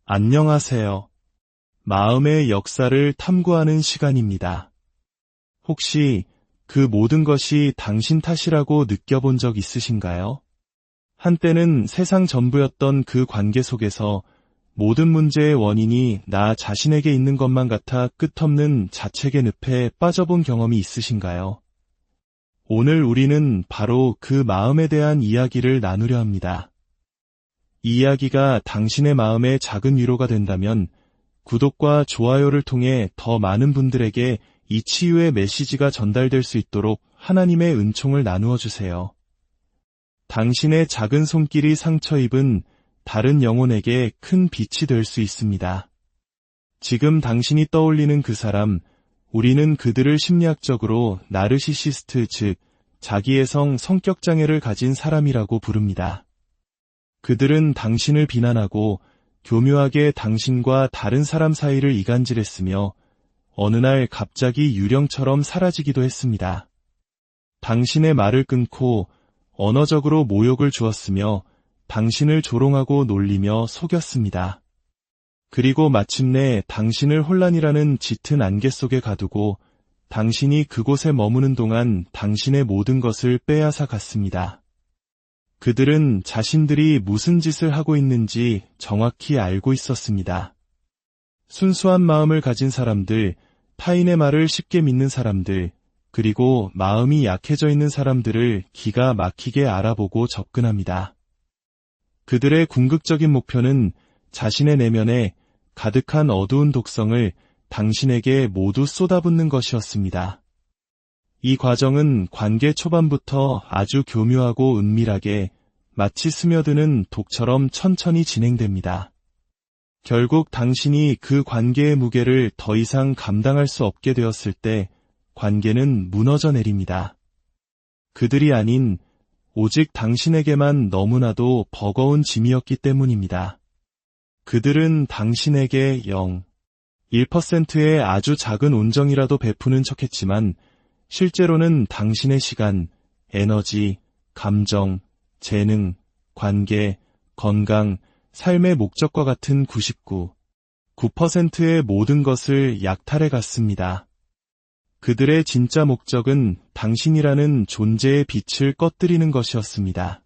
안녕하세요. 마음의 역사를 탐구하는 시간입니다. 혹시 그 모든 것이 당신 탓이라고 느껴본 적 있으신가요? 한때는 세상 전부였던 그 관계 속에서 모든 문제의 원인이 나 자신에게 있는 것만 같아 끝없는 자책의 늪에 빠져본 경험이 있으신가요? 오늘 우리는 바로 그 마음에 대한 이야기를 나누려 합니다. 이 이야기가 당신의 마음에 작은 위로가 된다면 구독과 좋아요를 통해 더 많은 분들에게 이 치유의 메시지가 전달될 수 있도록 하나님의 은총을 나누어 주세요. 당신의 작은 손길이 상처 입은 다른 영혼에게 큰 빛이 될 수 있습니다. 지금 당신이 떠올리는 그 사람, 우리는 그들을 심리학적으로 나르시시스트, 즉 자기애성 성격장애를 가진 사람이라고 부릅니다. 그들은 당신을 비난하고 교묘하게 당신과 다른 사람 사이를 이간질했으며 어느 날 갑자기 유령처럼 사라지기도 했습니다. 당신의 말을 끊고 언어적으로 모욕을 주었으며 당신을 조롱하고 놀리며 속였습니다. 그리고 마침내 당신을 혼란이라는 짙은 안개 속에 가두고 당신이 그곳에 머무는 동안 당신의 모든 것을 빼앗아 갔습니다. 그들은 자신들이 무슨 짓을 하고 있는지 정확히 알고 있었습니다. 순수한 마음을 가진 사람들, 타인의 말을 쉽게 믿는 사람들, 그리고 마음이 약해져 있는 사람들을 기가 막히게 알아보고 접근합니다. 그들의 궁극적인 목표는 자신의 내면에 가득한 어두운 독성을 당신에게 모두 쏟아붓는 것이었습니다. 이 과정은 관계 초반부터 아주 교묘하고 은밀하게 마치 스며드는 독처럼 천천히 진행됩니다. 결국 당신이 그 관계의 무게를 더 이상 감당할 수 없게 되었을 때 관계는 무너져 내립니다. 그들이 아닌 오직 당신에게만 너무나도 버거운 짐이었기 때문입니다. 그들은 당신에게 1%의 아주 작은 온정이라도 베푸는 척했지만 실제로는 당신의 시간, 에너지, 감정, 재능, 관계, 건강, 삶의 목적과 같은 9%의 모든 것을 약탈해 갔습니다. 그들의 진짜 목적은 당신이라는 존재의 빛을 꺼뜨리는 것이었습니다.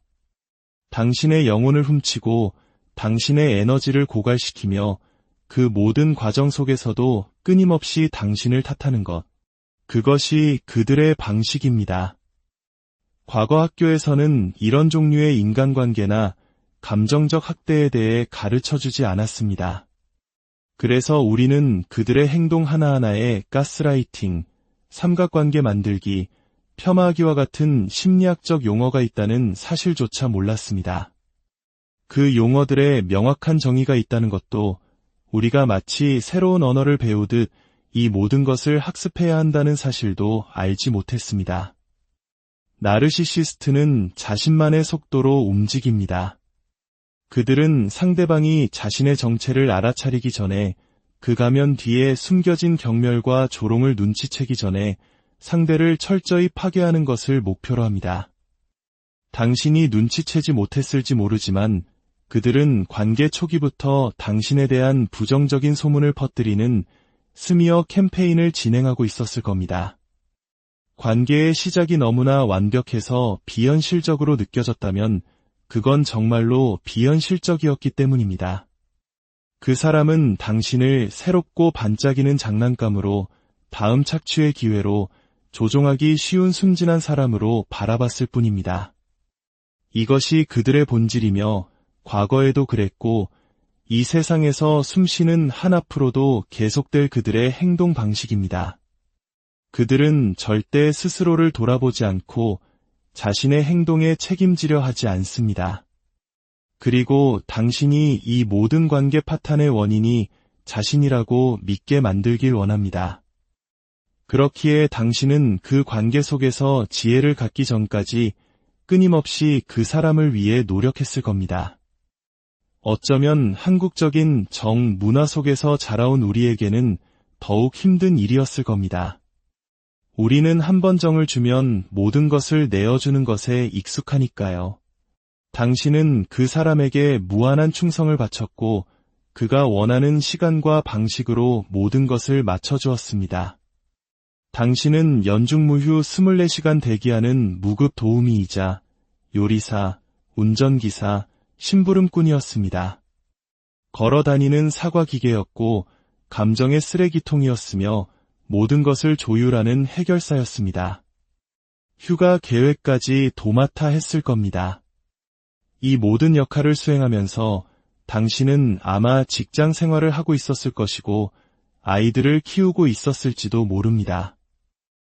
당신의 영혼을 훔치고 당신의 에너지를 고갈시키며 그 모든 과정 속에서도 끊임없이 당신을 탓하는 것. 그것이 그들의 방식입니다. 과거 학교에서는 이런 종류의 인간관계나 감정적 학대에 대해 가르쳐주지 않았습니다. 그래서 우리는 그들의 행동 하나하나에 가스라이팅, 삼각관계 만들기, 폄하하기와 같은 심리학적 용어가 있다는 사실조차 몰랐습니다. 그 용어들의 명확한 정의가 있다는 것도 우리가 마치 새로운 언어를 배우듯 이 모든 것을 학습해야 한다는 사실도 알지 못했습니다. 나르시시스트는 자신만의 속도로 움직입니다. 그들은 상대방이 자신의 정체를 알아차리기 전에 그 가면 뒤에 숨겨진 경멸과 조롱을 눈치채기 전에 상대를 철저히 파괴하는 것을 목표로 합니다. 당신이 눈치채지 못했을지 모르지만 그들은 관계 초기부터 당신에 대한 부정적인 소문을 퍼뜨리는 스미어 캠페인을 진행하고 있었을 겁니다. 관계의 시작이 너무나 완벽해서 비현실적으로 느껴졌다면 그건 정말로 비현실적이었기 때문입니다. 그 사람은 당신을 새롭고 반짝이는 장난감으로 다음 착취의 기회로 조종하기 쉬운 순진한 사람으로 바라봤을 뿐입니다. 이것이 그들의 본질이며 과거에도 그랬고 이 세상에서 숨쉬는 한 앞으로도 계속될 그들의 행동 방식입니다. 그들은 절대 스스로를 돌아보지 않고 자신의 행동에 책임지려 하지 않습니다. 그리고 당신이 이 모든 관계 파탄의 원인이 자신이라고 믿게 만들길 원합니다. 그렇기에 당신은 그 관계 속에서 지혜를 갖기 전까지 끊임없이 그 사람을 위해 노력했을 겁니다. 어쩌면 한국적인 정 문화 속에서 자라온 우리에게는 더욱 힘든 일이었을 겁니다. 우리는 한 번 정을 주면 모든 것을 내어주는 것에 익숙하니까요. 당신은 그 사람에게 무한한 충성을 바쳤고 그가 원하는 시간과 방식으로 모든 것을 맞춰주었습니다. 당신은 연중무휴 24시간 대기하는 무급 도우미이자 요리사, 운전기사, 심부름꾼이었습니다. 걸어다니는 사과기계였고 감정의 쓰레기통이었으며 모든 것을 조율하는 해결사였습니다. 휴가 계획까지 도맡아 했을 겁니다. 이 모든 역할을 수행하면서 당신은 아마 직장 생활을 하고 있었을 것이고 아이들을 키우고 있었을지도 모릅니다.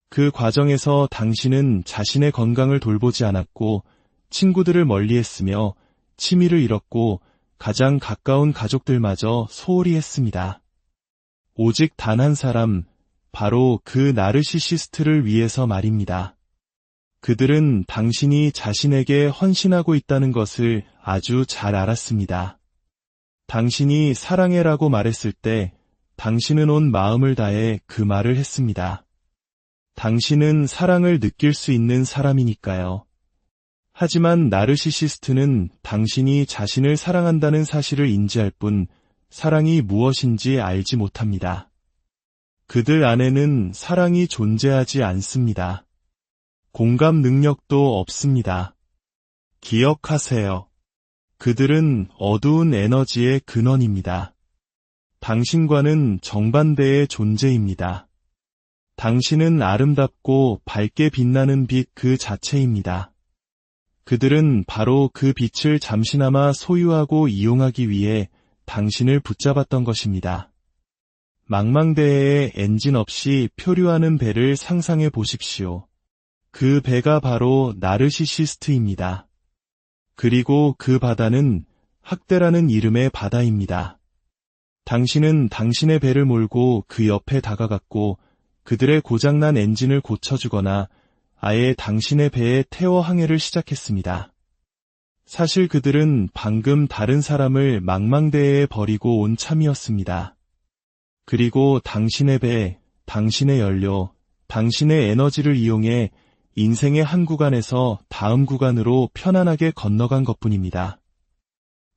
그 과정에서 당신은 자신의 건강을 돌보지 않았고 친구들을 멀리했으며 취미를 잃었고 가장 가까운 가족들마저 소홀히 했습니다. 오직 단 한 사람, 바로 그 나르시시스트를 위해서 말입니다. 그들은 당신이 자신에게 헌신하고 있다는 것을 아주 잘 알았습니다. 당신이 사랑해라고 말했을 때 당신은 온 마음을 다해 그 말을 했습니다. 당신은 사랑을 느낄 수 있는 사람이니까요. 하지만 나르시시스트는 당신이 자신을 사랑한다는 사실을 인지할 뿐 사랑이 무엇인지 알지 못합니다. 그들 안에는 사랑이 존재하지 않습니다. 공감 능력도 없습니다. 기억하세요. 그들은 어두운 에너지의 근원입니다. 당신과는 정반대의 존재입니다. 당신은 아름답고 밝게 빛나는 빛 그 자체입니다. 그들은 바로 그 빛을 잠시나마 소유하고 이용하기 위해 당신을 붙잡았던 것입니다. 망망대해에 엔진 없이 표류하는 배를 상상해 보십시오. 그 배가 바로 나르시시스트입니다. 그리고 그 바다는 학대라는 이름의 바다입니다. 당신은 당신의 배를 몰고 그 옆에 다가갔고 그들의 고장난 엔진을 고쳐주거나 아예 당신의 배에 태워 항해를 시작했습니다. 사실 그들은 방금 다른 사람을 망망대해에 버리고 온 참이었습니다. 그리고 당신의 배, 당신의 연료, 당신의 에너지를 이용해 인생의 한 구간에서 다음 구간으로 편안하게 건너간 것뿐입니다.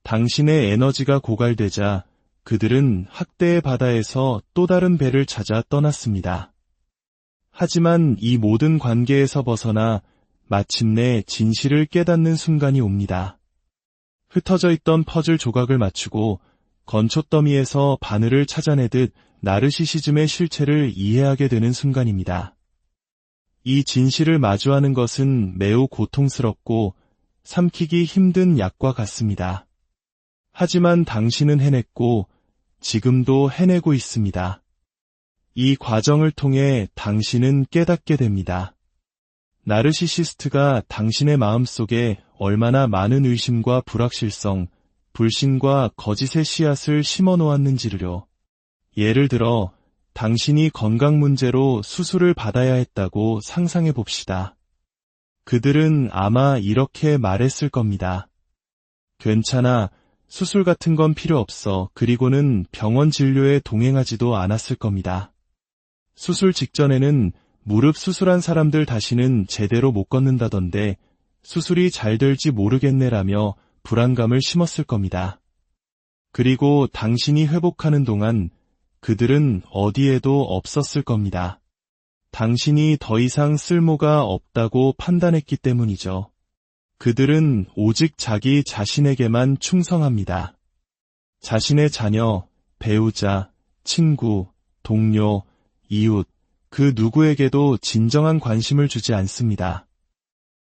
당신의 에너지가 고갈되자 그들은 학대의 바다에서 또 다른 배를 찾아 떠났습니다. 하지만 이 모든 관계에서 벗어나 마침내 진실을 깨닫는 순간이 옵니다. 흩어져 있던 퍼즐 조각을 맞추고 건초더미에서 바늘을 찾아내듯 나르시시즘의 실체를 이해하게 되는 순간입니다. 이 진실을 마주하는 것은 매우 고통스럽고 삼키기 힘든 약과 같습니다. 하지만 당신은 해냈고 지금도 해내고 있습니다. 이 과정을 통해 당신은 깨닫게 됩니다. 나르시시스트가 당신의 마음속에 얼마나 많은 의심과 불확실성, 불신과 거짓의 씨앗을 심어 놓았는지를요. 예를 들어 당신이 건강 문제로 수술을 받아야 했다고 상상해 봅시다. 그들은 아마 이렇게 말했을 겁니다. 괜찮아, 수술 같은 건 필요 없어. 그리고는 병원 진료에 동행하지도 않았을 겁니다. 수술 직전에는 무릎 수술한 사람들 다시는 제대로 못 걷는다던데 수술이 잘 될지 모르겠네라며 불안감을 심었을 겁니다. 그리고 당신이 회복하는 동안 그들은 어디에도 없었을 겁니다. 당신이 더 이상 쓸모가 없다고 판단했기 때문이죠. 그들은 오직 자기 자신에게만 충성합니다. 자신의 자녀, 배우자, 친구, 동료, 이웃, 그 누구에게도 진정한 관심을 주지 않습니다.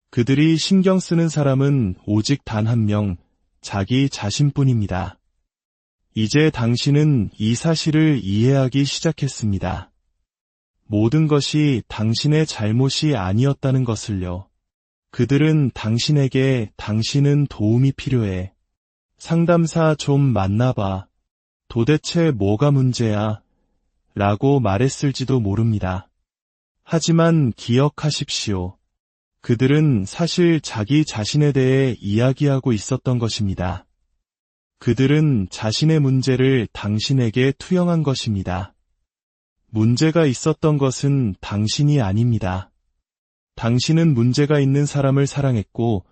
그들이 신경 쓰는 사람은 오직 단 한 명, 자기 자신뿐입니다. 이제 당신은 이 사실을 이해하기 시작했습니다. 모든 것이 당신의 잘못이 아니었다는 것을요. 그들은 당신에게 당신은 도움이 필요해. 상담사 좀 만나봐. 도대체 뭐가 문제야? 라고 말했을지도 모릅니다. 하지만 기억하십시오. 그들은 사실 자기 자신에 대해 이야기하고 있었던 것입니다. 그들은 자신의 문제를 당신에게 투영한 것입니다. 문제가 있었던 것은 당신이 아닙니다. 당신은 문제가 있는 사람을 사랑했고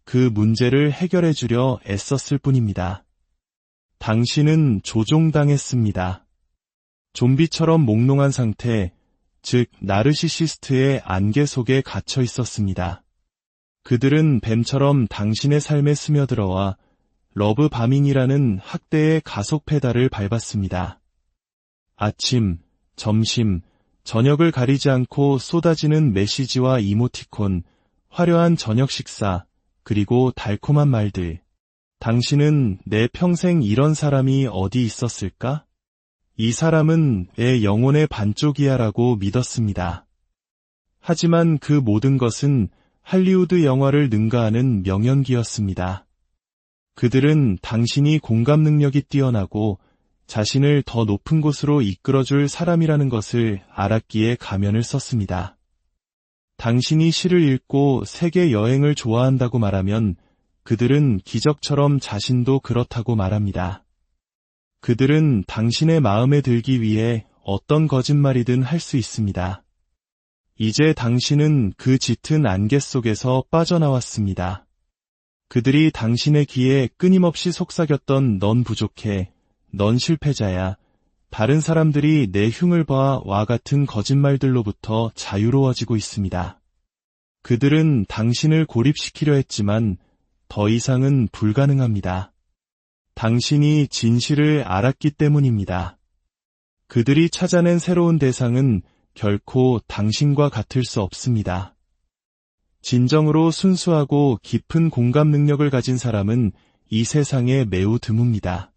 그 문제를 해결해 주려 애썼을 뿐입니다. 당신은 조종당했습니다. 좀비처럼 몽롱한 상태, 즉 나르시시스트의 안개 속에 갇혀 있었습니다. 그들은 뱀처럼 당신의 삶에 스며들어와 러브 바밍이라는 학대의 가속 페달을 밟았습니다. 아침, 점심, 저녁을 가리지 않고 쏟아지는 메시지와 이모티콘, 화려한 저녁 식사, 그리고 달콤한 말들. 당신은 내 평생 이런 사람이 어디 있었을까? 이 사람은 내 영혼의 반쪽이야라고 믿었습니다. 하지만 그 모든 것은 할리우드 영화를 능가하는 명연기였습니다. 그들은 당신이 공감 능력이 뛰어나고 자신을 더 높은 곳으로 이끌어줄 사람이라는 것을 알았기에 가면을 썼습니다. 당신이 시를 읽고 세계 여행을 좋아한다고 말하면 그들은 기적처럼 자신도 그렇다고 말합니다. 그들은 당신의 마음에 들기 위해 어떤 거짓말이든 할 수 있습니다. 이제 당신은 그 짙은 안개 속에서 빠져나왔습니다. 그들이 당신의 귀에 끊임없이 속삭였던 넌 부족해, 넌 실패자야, 다른 사람들이 내 흉을 봐와 같은 거짓말들로부터 자유로워지고 있습니다. 그들은 당신을 고립시키려 했지만 더 이상은 불가능합니다. 당신이 진실을 알았기 때문입니다. 그들이 찾아낸 새로운 대상은 결코 당신과 같을 수 없습니다. 진정으로 순수하고 깊은 공감 능력을 가진 사람은 이 세상에 매우 드뭅니다.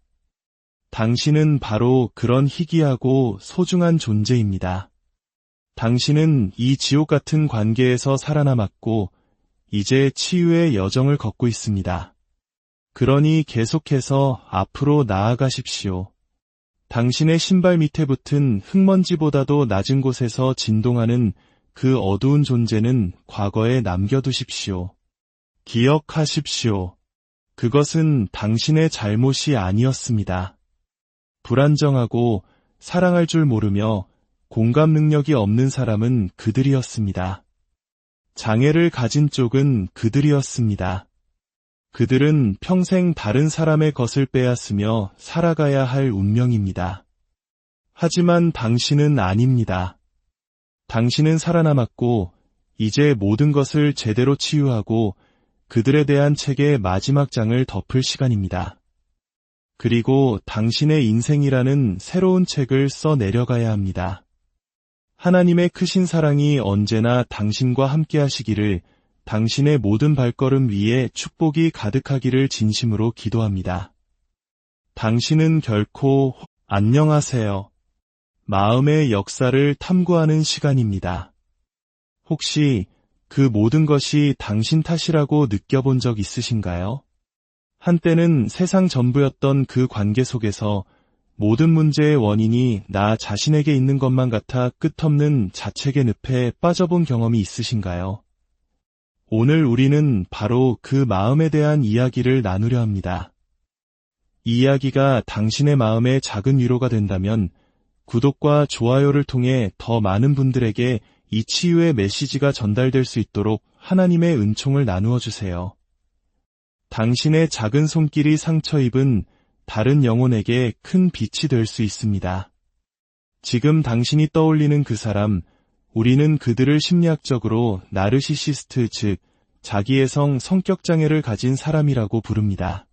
당신은 바로 그런 희귀하고 소중한 존재입니다. 당신은 이 지옥 같은 관계에서 살아남았고 이제 치유의 여정을 걷고 있습니다. 그러니 계속해서 앞으로 나아가십시오. 당신의 신발 밑에 붙은 흙먼지보다도 낮은 곳에서 진동하는 그 어두운 존재는 과거에 남겨두십시오. 기억하십시오. 그것은 당신의 잘못이 아니었습니다. 불안정하고 사랑할 줄 모르며 공감 능력이 없는 사람은 그들이었습니다. 장애를 가진 쪽은 그들이었습니다. 그들은 평생 다른 사람의 것을 빼앗으며 살아가야 할 운명입니다. 하지만 당신은 아닙니다. 당신은 살아남았고 이제 모든 것을 제대로 치유하고 그들에 대한 책의 마지막 장을 덮을 시간입니다. 그리고 당신의 인생이라는 새로운 책을 써 내려가야 합니다. 하나님의 크신 사랑이 언제나 당신과 함께 하시기를, 당신의 모든 발걸음 위에 축복이 가득하기를 진심으로 기도합니다. 당신은 결코 안녕하세요. 마음의 역사를 탐구하는 시간입니다. 혹시 그 모든 것이 당신 탓이라고 느껴본 적 있으신가요? 한때는 세상 전부였던 그 관계 속에서 모든 문제의 원인이 나 자신에게 있는 것만 같아 끝없는 자책의 늪에 빠져본 경험이 있으신가요? 오늘 우리는 바로 그 마음에 대한 이야기를 나누려 합니다. 이 이야기가 당신의 마음에 작은 위로가 된다면 구독과 좋아요를 통해 더 많은 분들에게 이 치유의 메시지가 전달될 수 있도록 하나님의 은총을 나누어 주세요. 당신의 작은 손길이 상처 입은 다른 영혼에게 큰 빛이 될 수 있습니다. 지금 당신이 떠올리는 그 사람, 우리는 그들을 심리학적으로 나르시시스트, 즉 자기애성 성격장애를 가진 사람이라고 부릅니다.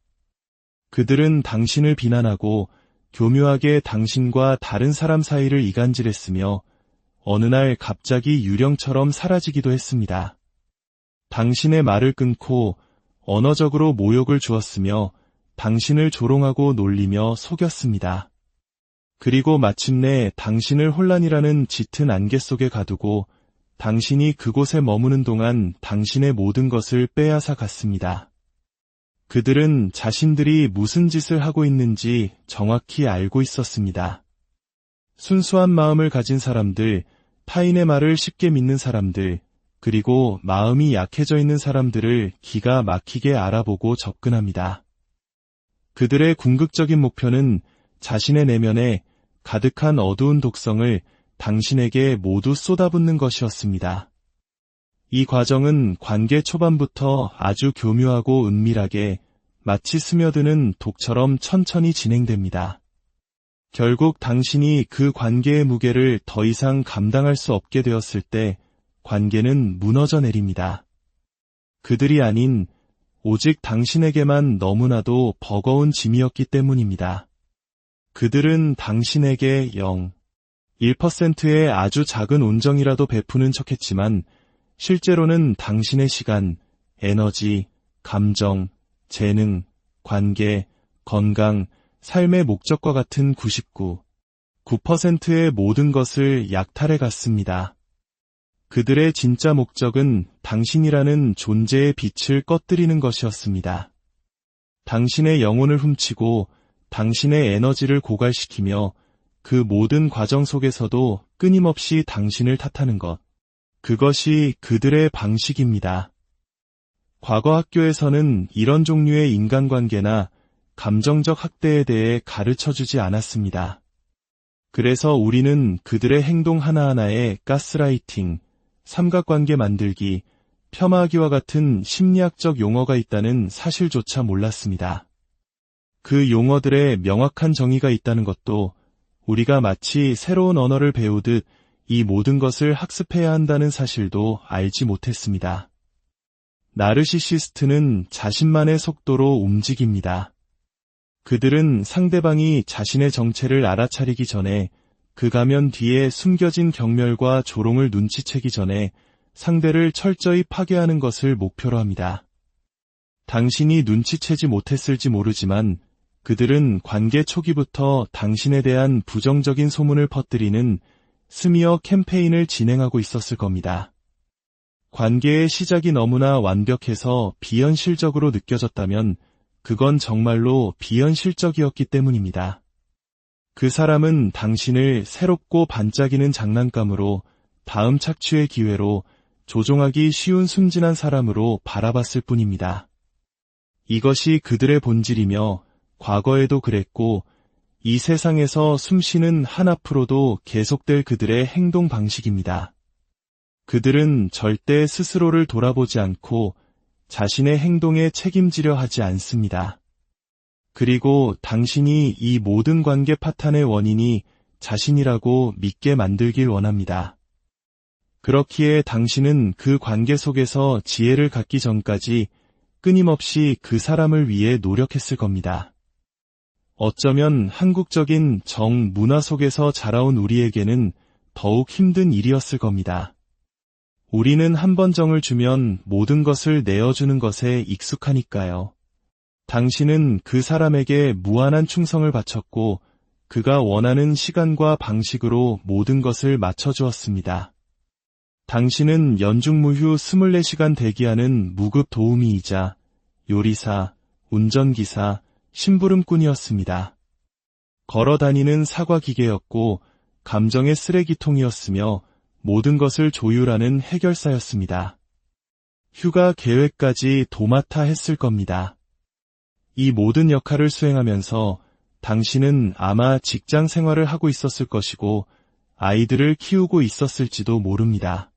그들은 당신을 비난하고 교묘하게 당신과 다른 사람 사이를 이간질했으며 어느 날 갑자기 유령처럼 사라지기도 했습니다. 당신의 말을 끊고 언어적으로 모욕을 주었으며 당신을 조롱하고 놀리며 속였습니다. 그리고 마침내 당신을 혼란이라는 짙은 안개 속에 가두고 당신이 그곳에 머무는 동안 당신의 모든 것을 빼앗아 갔습니다. 그들은 자신들이 무슨 짓을 하고 있는지 정확히 알고 있었습니다. 순수한 마음을 가진 사람들, 타인의 말을 쉽게 믿는 사람들, 그리고 마음이 약해져 있는 사람들을 기가 막히게 알아보고 접근합니다. 그들의 궁극적인 목표는 자신의 내면에 가득한 어두운 독성을 당신에게 모두 쏟아붓는 것이었습니다. 이 과정은 관계 초반부터 아주 교묘하고 은밀하게 마치 스며드는 독처럼 천천히 진행됩니다. 결국 당신이 그 관계의 무게를 더 이상 감당할 수 없게 되었을 때 관계는 무너져 내립니다. 그들이 아닌 오직 당신에게만 너무나도 버거운 짐이었기 때문입니다. 그들은 당신에게 1%의 아주 작은 온정이라도 베푸는 척했지만 실제로는 당신의 시간, 에너지, 감정, 재능, 관계, 건강, 삶의 목적과 같은 9%의 모든 것을 약탈해 갔습니다. 그들의 진짜 목적은 당신이라는 존재의 빛을 꺼뜨리는 것이었습니다. 당신의 영혼을 훔치고 당신의 에너지를 고갈시키며 그 모든 과정 속에서도 끊임없이 당신을 탓하는 것. 그것이 그들의 방식입니다. 과거 학교에서는 이런 종류의 인간관계나 감정적 학대에 대해 가르쳐주지 않았습니다. 그래서 우리는 그들의 행동 하나하나에 가스라이팅, 삼각관계 만들기, 폄하하기와 같은 심리학적 용어가 있다는 사실조차 몰랐습니다. 그 용어들의 명확한 정의가 있다는 것도 우리가 마치 새로운 언어를 배우듯 이 모든 것을 학습해야 한다는 사실도 알지 못했습니다. 나르시시스트는 자신만의 속도로 움직입니다. 그들은 상대방이 자신의 정체를 알아차리기 전에 그 가면 뒤에 숨겨진 경멸과 조롱을 눈치채기 전에 상대를 철저히 파괴하는 것을 목표로 합니다. 당신이 눈치채지 못했을지 모르지만 그들은 관계 초기부터 당신에 대한 부정적인 소문을 퍼뜨리는 스미어 캠페인을 진행하고 있었을 겁니다. 관계의 시작이 너무나 완벽해서 비현실적으로 느껴졌다면 그건 정말로 비현실적이었기 때문입니다. 그 사람은 당신을 새롭고 반짝이는 장난감으로 다음 착취의 기회로 조종하기 쉬운 순진한 사람으로 바라봤을 뿐입니다. 이것이 그들의 본질이며 과거에도 그랬고 이 세상에서 숨쉬는 한 앞으로도 계속될 그들의 행동 방식입니다. 그들은 절대 스스로를 돌아보지 않고 자신의 행동에 책임지려 하지 않습니다. 그리고 당신이 이 모든 관계 파탄의 원인이 자신이라고 믿게 만들길 원합니다. 그렇기에 당신은 그 관계 속에서 지혜를 갖기 전까지 끊임없이 그 사람을 위해 노력했을 겁니다. 어쩌면 한국적인 정 문화 속에서 자라온 우리에게는 더욱 힘든 일이었을 겁니다. 우리는 한 번 정을 주면 모든 것을 내어주는 것에 익숙하니까요. 당신은 그 사람에게 무한한 충성을 바쳤고 그가 원하는 시간과 방식으로 모든 것을 맞춰주었습니다. 당신은 연중무휴 24시간 대기하는 무급 도우미이자 요리사, 운전기사, 심부름꾼이었습니다. 걸어다니는 사과기계였고 감정의 쓰레기통이었으며 모든 것을 조율하는 해결사였습니다. 휴가 계획까지 도맡아 했을 겁니다. 이 모든 역할을 수행하면서 당신은 아마 직장 생활을 하고 있었을 것이고 아이들을 키우고 있었을지도 모릅니다.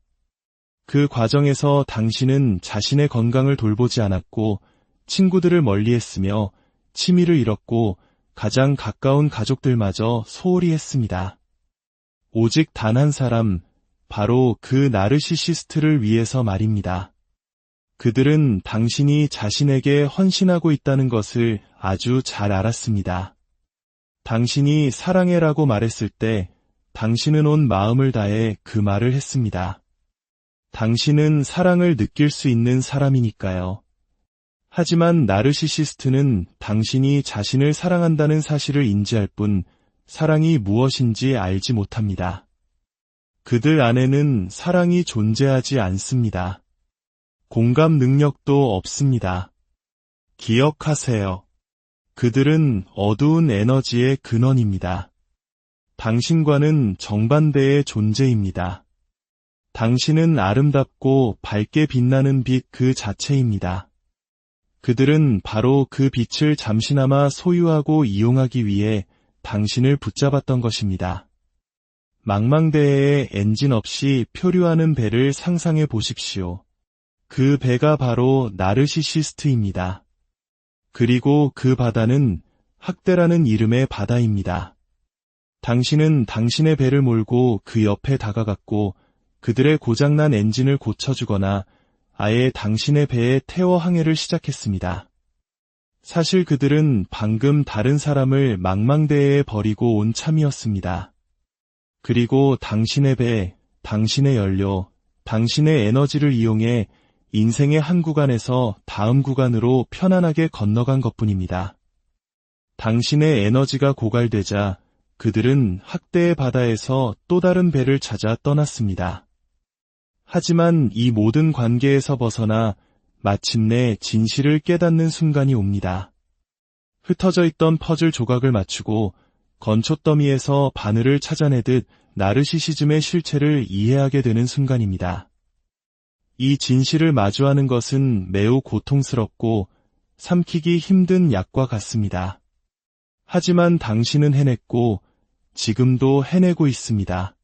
그 과정에서 당신은 자신의 건강을 돌보지 않았고 친구들을 멀리했으며 취미를 잃었고 가장 가까운 가족들마저 소홀히 했습니다. 오직 단 한 사람, 바로 그 나르시시스트를 위해서 말입니다. 그들은 당신이 자신에게 헌신하고 있다는 것을 아주 잘 알았습니다. 당신이 사랑해라고 말했을 때 당신은 온 마음을 다해 그 말을 했습니다. 당신은 사랑을 느낄 수 있는 사람이니까요. 하지만 나르시시스트는 당신이 자신을 사랑한다는 사실을 인지할 뿐 사랑이 무엇인지 알지 못합니다. 그들 안에는 사랑이 존재하지 않습니다. 공감 능력도 없습니다. 기억하세요. 그들은 어두운 에너지의 근원입니다. 당신과는 정반대의 존재입니다. 당신은 아름답고 밝게 빛나는 빛 그 자체입니다. 그들은 바로 그 빛을 잠시나마 소유하고 이용하기 위해 당신을 붙잡았던 것입니다. 망망대해에 엔진 없이 표류하는 배를 상상해 보십시오. 그 배가 바로 나르시시스트입니다. 그리고 그 바다는 학대라는 이름의 바다입니다. 당신은 당신의 배를 몰고 그 옆에 다가갔고 그들의 고장난 엔진을 고쳐주거나 아예 당신의 배에 태워 항해를 시작했습니다. 사실 그들은 방금 다른 사람을 망망대해에 버리고 온 참이었습니다. 그리고 당신의 배, 당신의 연료, 당신의 에너지를 이용해 인생의 한 구간에서 다음 구간으로 편안하게 건너간 것뿐입니다. 당신의 에너지가 고갈되자 그들은 학대의 바다에서 또 다른 배를 찾아 떠났습니다. 하지만 이 모든 관계에서 벗어나 마침내 진실을 깨닫는 순간이 옵니다. 흩어져 있던 퍼즐 조각을 맞추고 건초더미에서 바늘을 찾아내듯 나르시시즘의 실체를 이해하게 되는 순간입니다. 이 진실을 마주하는 것은 매우 고통스럽고 삼키기 힘든 약과 같습니다. 하지만 당신은 해냈고 지금도 해내고 있습니다.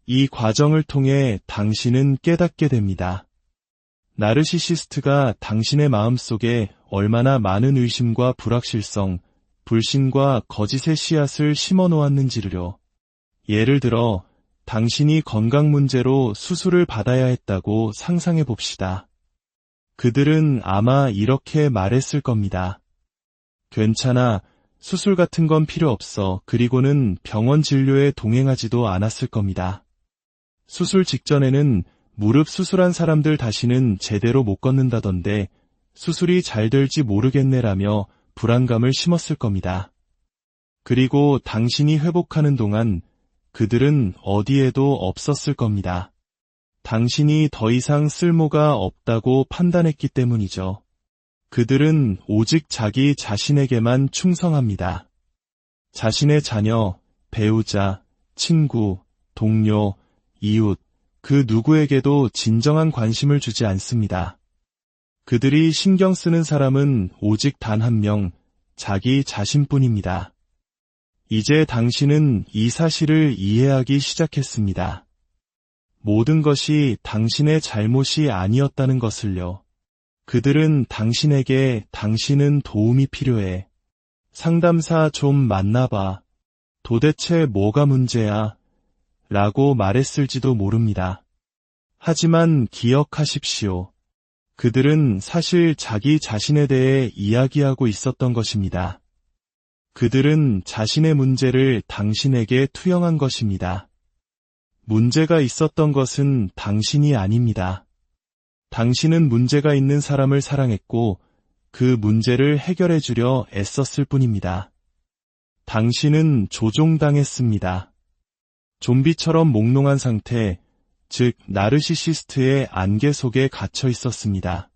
이 과정을 통해 당신은 깨닫게 됩니다. 나르시시스트가 당신의 마음속에 얼마나 많은 의심과 불확실성, 불신과 거짓의 씨앗을 심어 놓았는지를요. 예를 들어 당신이 건강 문제로 수술을 받아야 했다고 상상해 봅시다. 그들은 아마 이렇게 말했을 겁니다. 괜찮아, 수술 같은 건 필요 없어. 그리고는 병원 진료에 동행하지도 않았을 겁니다. 수술 직전에는 무릎 수술한 사람들 다시는 제대로 못 걷는다던데 수술이 잘 될지 모르겠네라며 불안감을 심었을 겁니다. 그리고 당신이 회복하는 동안 그들은 어디에도 없었을 겁니다. 당신이 더 이상 쓸모가 없다고 판단했기 때문이죠. 그들은 오직 자기 자신에게만 충성합니다. 자신의 자녀, 배우자, 친구, 동료, 이웃, 그 누구에게도 진정한 관심을 주지 않습니다. 그들이 신경 쓰는 사람은 오직 단 한 명, 자기 자신뿐입니다. 이제 당신은 이 사실을 이해하기 시작했습니다. 모든 것이 당신의 잘못이 아니었다는 것을요. 그들은 당신에게 당신은 도움이 필요해. 상담사 좀 만나봐. 도대체 뭐가 문제야? 라고 말했을지도 모릅니다. 하지만 기억하십시오. 그들은 사실 자기 자신에 대해 이야기하고 있었던 것입니다. 그들은 자신의 문제를 당신에게 투영한 것입니다. 문제가 있었던 것은 당신이 아닙니다. 당신은 문제가 있는 사람을 사랑했고 그 문제를 해결해 주려 애썼을 뿐입니다. 당신은 조종당했습니다. 좀비처럼 몽롱한 상태, 즉 나르시시스트의 안개 속에 갇혀 있었습니다.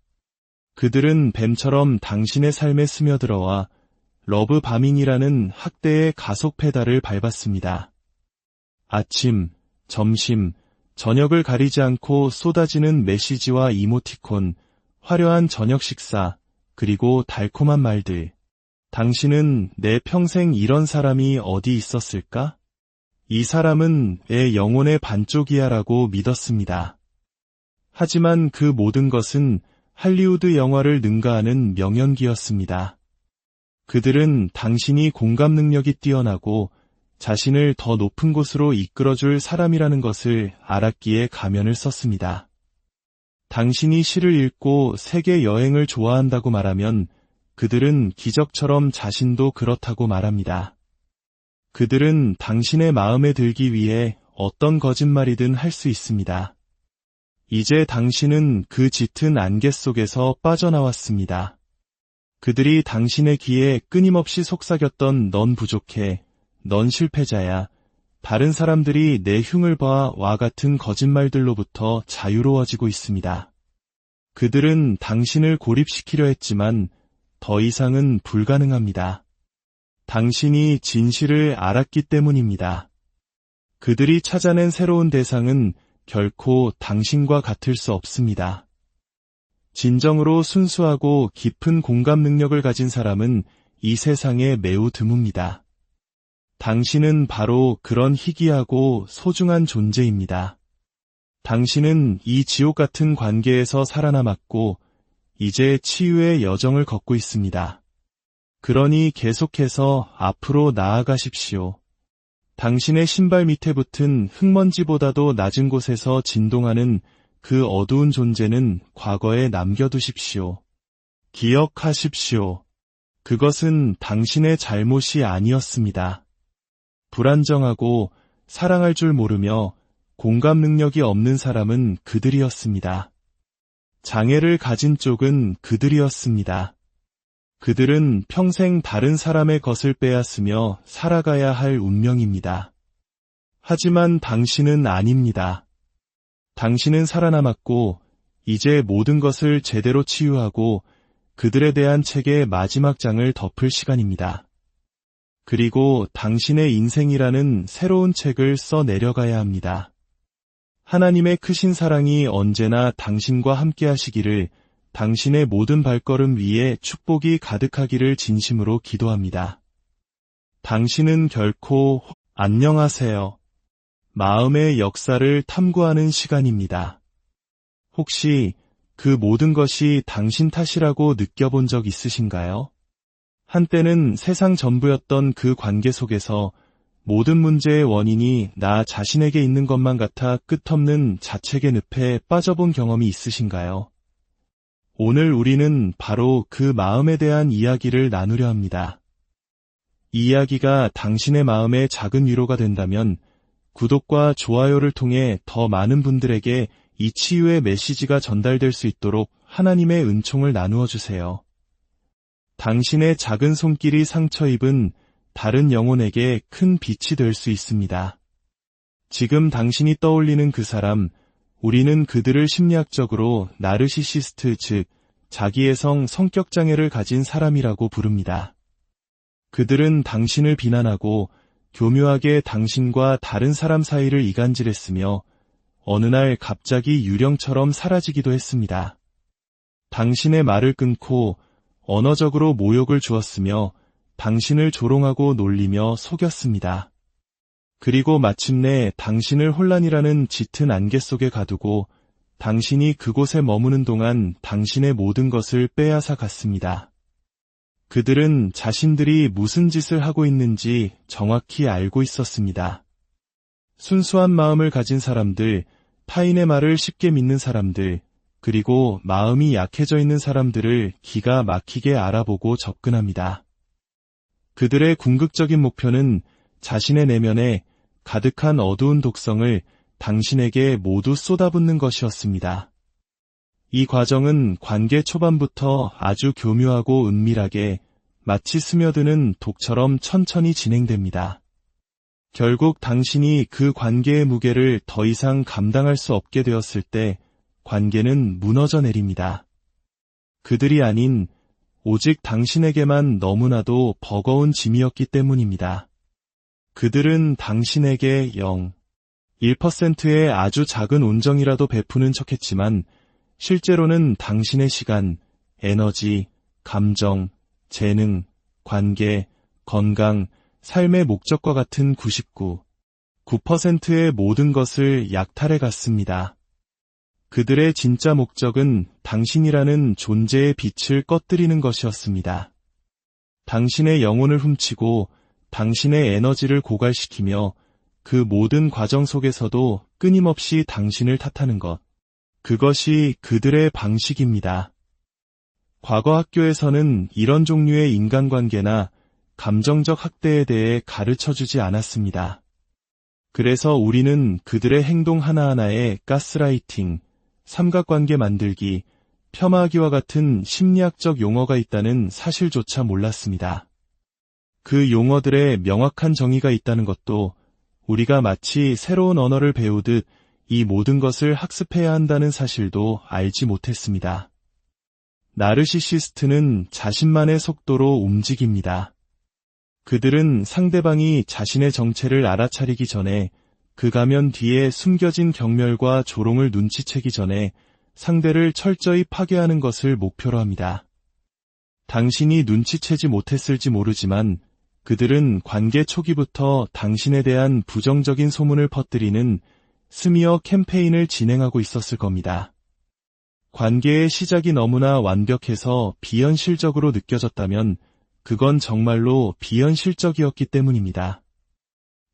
그들은 뱀처럼 당신의 삶에 스며들어와 러브 바밍이라는 학대의 가속 페달을 밟았습니다. 아침, 점심, 저녁을 가리지 않고 쏟아지는 메시지와 이모티콘, 화려한 저녁 식사, 그리고 달콤한 말들. 당신은 내 평생 이런 사람이 어디 있었을까? 이 사람은 내 영혼의 반쪽이야라고 믿었습니다. 하지만 그 모든 것은 할리우드 영화를 능가하는 명연기였습니다. 그들은 당신이 공감 능력이 뛰어나고 자신을 더 높은 곳으로 이끌어줄 사람이라는 것을 알았기에 가면을 썼습니다. 당신이 시를 읽고 세계 여행을 좋아한다고 말하면 그들은 기적처럼 자신도 그렇다고 말합니다. 그들은 당신의 마음에 들기 위해 어떤 거짓말이든 할 수 있습니다. 이제 당신은 그 짙은 안개 속에서 빠져나왔습니다. 그들이 당신의 귀에 끊임없이 속삭였던 넌 부족해, 넌 실패자야, 다른 사람들이 내 흉을 봐와 같은 거짓말들로부터 자유로워지고 있습니다. 그들은 당신을 고립시키려 했지만 더 이상은 불가능합니다. 당신이 진실을 알았기 때문입니다. 그들이 찾아낸 새로운 대상은 결코 당신과 같을 수 없습니다. 진정으로 순수하고 깊은 공감 능력을 가진 사람은 이 세상에 매우 드뭅니다. 당신은 바로 그런 희귀하고 소중한 존재입니다. 당신은 이 지옥 같은 관계에서 살아남았고 이제 치유의 여정을 걷고 있습니다. 그러니 계속해서 앞으로 나아가십시오. 당신의 신발 밑에 붙은 흙먼지보다도 낮은 곳에서 진동하는 그 어두운 존재는 과거에 남겨두십시오. 기억하십시오. 그것은 당신의 잘못이 아니었습니다. 불안정하고 사랑할 줄 모르며 공감 능력이 없는 사람은 그들이었습니다. 장애를 가진 쪽은 그들이었습니다. 그들은 평생 다른 사람의 것을 빼앗으며 살아가야 할 운명입니다. 하지만 당신은 아닙니다. 당신은 살아남았고 이제 모든 것을 제대로 치유하고 그들에 대한 책의 마지막 장을 덮을 시간입니다. 그리고 당신의 인생이라는 새로운 책을 써 내려가야 합니다. 하나님의 크신 사랑이 언제나 당신과 함께 하시기를, 당신의 모든 발걸음 위에 축복이 가득하기를 진심으로 기도합니다. 당신은 결코 안녕하세요. 마음의 역사를 탐구하는 시간입니다. 혹시 그 모든 것이 당신 탓이라고 느껴본 적 있으신가요? 한때는 세상 전부였던 그 관계 속에서 모든 문제의 원인이 나 자신에게 있는 것만 같아 끝없는 자책의 늪에 빠져본 경험이 있으신가요? 오늘 우리는 바로 그 마음에 대한 이야기를 나누려 합니다. 이 이야기가 당신의 마음에 작은 위로가 된다면 구독과 좋아요를 통해 더 많은 분들에게 이 치유의 메시지가 전달될 수 있도록 하나님의 은총을 나누어 주세요. 당신의 작은 손길이 상처 입은 다른 영혼에게 큰 빛이 될 수 있습니다. 지금 당신이 떠올리는 그 사람, 우리는 그들을 심리학적으로 나르시시스트, 즉 자기애성 성격장애를 가진 사람이라고 부릅니다. 그들은 당신을 비난하고 교묘하게 당신과 다른 사람 사이를 이간질했으며 어느 날 갑자기 유령처럼 사라지기도 했습니다. 당신의 말을 끊고 언어적으로 모욕을 주었으며 당신을 조롱하고 놀리며 속였습니다. 그리고 마침내 당신을 혼란이라는 짙은 안개 속에 가두고 당신이 그곳에 머무는 동안 당신의 모든 것을 빼앗아 갔습니다. 그들은 자신들이 무슨 짓을 하고 있는지 정확히 알고 있었습니다. 순수한 마음을 가진 사람들, 타인의 말을 쉽게 믿는 사람들, 그리고 마음이 약해져 있는 사람들을 기가 막히게 알아보고 접근합니다. 그들의 궁극적인 목표는 자신의 내면에 가득한 어두운 독성을 당신에게 모두 쏟아붓는 것이었습니다. 이 과정은 관계 초반부터 아주 교묘하고 은밀하게 마치 스며드는 독처럼 천천히 진행됩니다. 결국 당신이 그 관계의 무게를 더 이상 감당할 수 없게 되었을 때 관계는 무너져 내립니다. 그들이 아닌 오직 당신에게만 너무나도 버거운 짐이었기 때문입니다. 그들은 당신에게 1%의 아주 작은 온정이라도 베푸는 척했지만 실제로는 당신의 시간, 에너지, 감정, 재능, 관계, 건강, 삶의 목적과 같은 9%의 모든 것을 약탈해 갔습니다. 그들의 진짜 목적은 당신이라는 존재의 빛을 꺼뜨리는 것이었습니다. 당신의 영혼을 훔치고 당신의 에너지를 고갈시키며 그 모든 과정 속에서도 끊임없이 당신을 탓하는 것. 그것이 그들의 방식입니다. 과거 학교에서는 이런 종류의 인간관계나 감정적 학대에 대해 가르쳐주지 않았습니다. 그래서 우리는 그들의 행동 하나하나에 가스라이팅, 삼각관계 만들기, 폄하하기와 같은 심리학적 용어가 있다는 사실조차 몰랐습니다. 그 용어들의 명확한 정의가 있다는 것도 우리가 마치 새로운 언어를 배우듯 이 모든 것을 학습해야 한다는 사실도 알지 못했습니다. 나르시시스트는 자신만의 속도로 움직입니다. 그들은 상대방이 자신의 정체를 알아차리기 전에, 그 가면 뒤에 숨겨진 경멸과 조롱을 눈치채기 전에 상대를 철저히 파괴하는 것을 목표로 합니다. 당신이 눈치채지 못했을지 모르지만 그들은 관계 초기부터 당신에 대한 부정적인 소문을 퍼뜨리는 스미어 캠페인을 진행하고 있었을 겁니다. 관계의 시작이 너무나 완벽해서 비현실적으로 느껴졌다면 그건 정말로 비현실적이었기 때문입니다.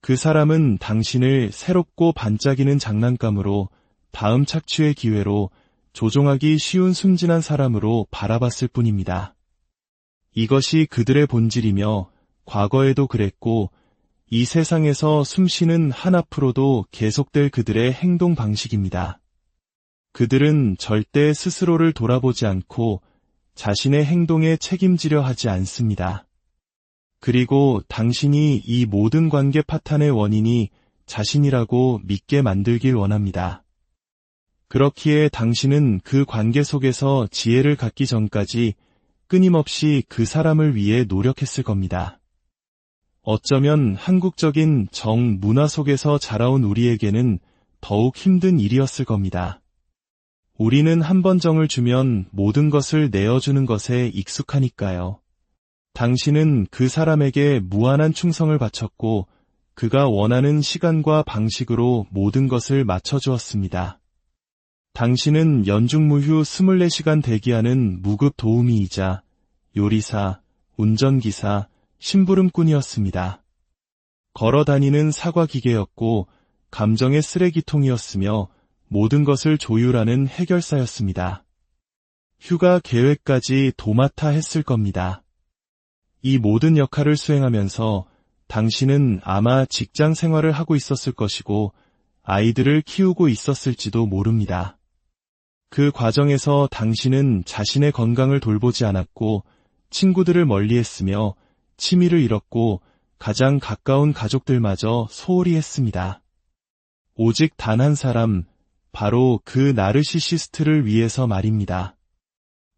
그 사람은 당신을 새롭고 반짝이는 장난감으로 다음 착취의 기회로 조종하기 쉬운 순진한 사람으로 바라봤을 뿐입니다. 이것이 그들의 본질이며 과거에도 그랬고 이 세상에서 숨쉬는 한 앞으로도 계속될 그들의 행동 방식입니다. 그들은 절대 스스로를 돌아보지 않고 자신의 행동에 책임지려 하지 않습니다. 그리고 당신이 이 모든 관계 파탄의 원인이 자신이라고 믿게 만들길 원합니다. 그렇기에 당신은 그 관계 속에서 지혜를 갖기 전까지 끊임없이 그 사람을 위해 노력했을 겁니다. 어쩌면 한국적인 정 문화 속에서 자라온 우리에게는 더욱 힘든 일이었을 겁니다. 우리는 한 번 정을 주면 모든 것을 내어주는 것에 익숙하니까요. 당신은 그 사람에게 무한한 충성을 바쳤고 그가 원하는 시간과 방식으로 모든 것을 맞춰주었습니다. 당신은 연중무휴 24시간 대기하는 무급 도우미이자 요리사, 운전기사, 심부름꾼이었습니다. 걸어다니는 사과기계였고 감정의 쓰레기통이었으며 모든 것을 조율하는 해결사였습니다. 휴가 계획까지 도맡아 했을 겁니다. 이 모든 역할을 수행하면서 당신은 아마 직장 생활을 하고 있었을 것이고 아이들을 키우고 있었을지도 모릅니다. 그 과정에서 당신은 자신의 건강을 돌보지 않았고 친구들을 멀리했으며 취미를 잃었고 가장 가까운 가족들마저 소홀히 했습니다. 오직 단 한 사람, 바로 그 나르시시스트를 위해서 말입니다.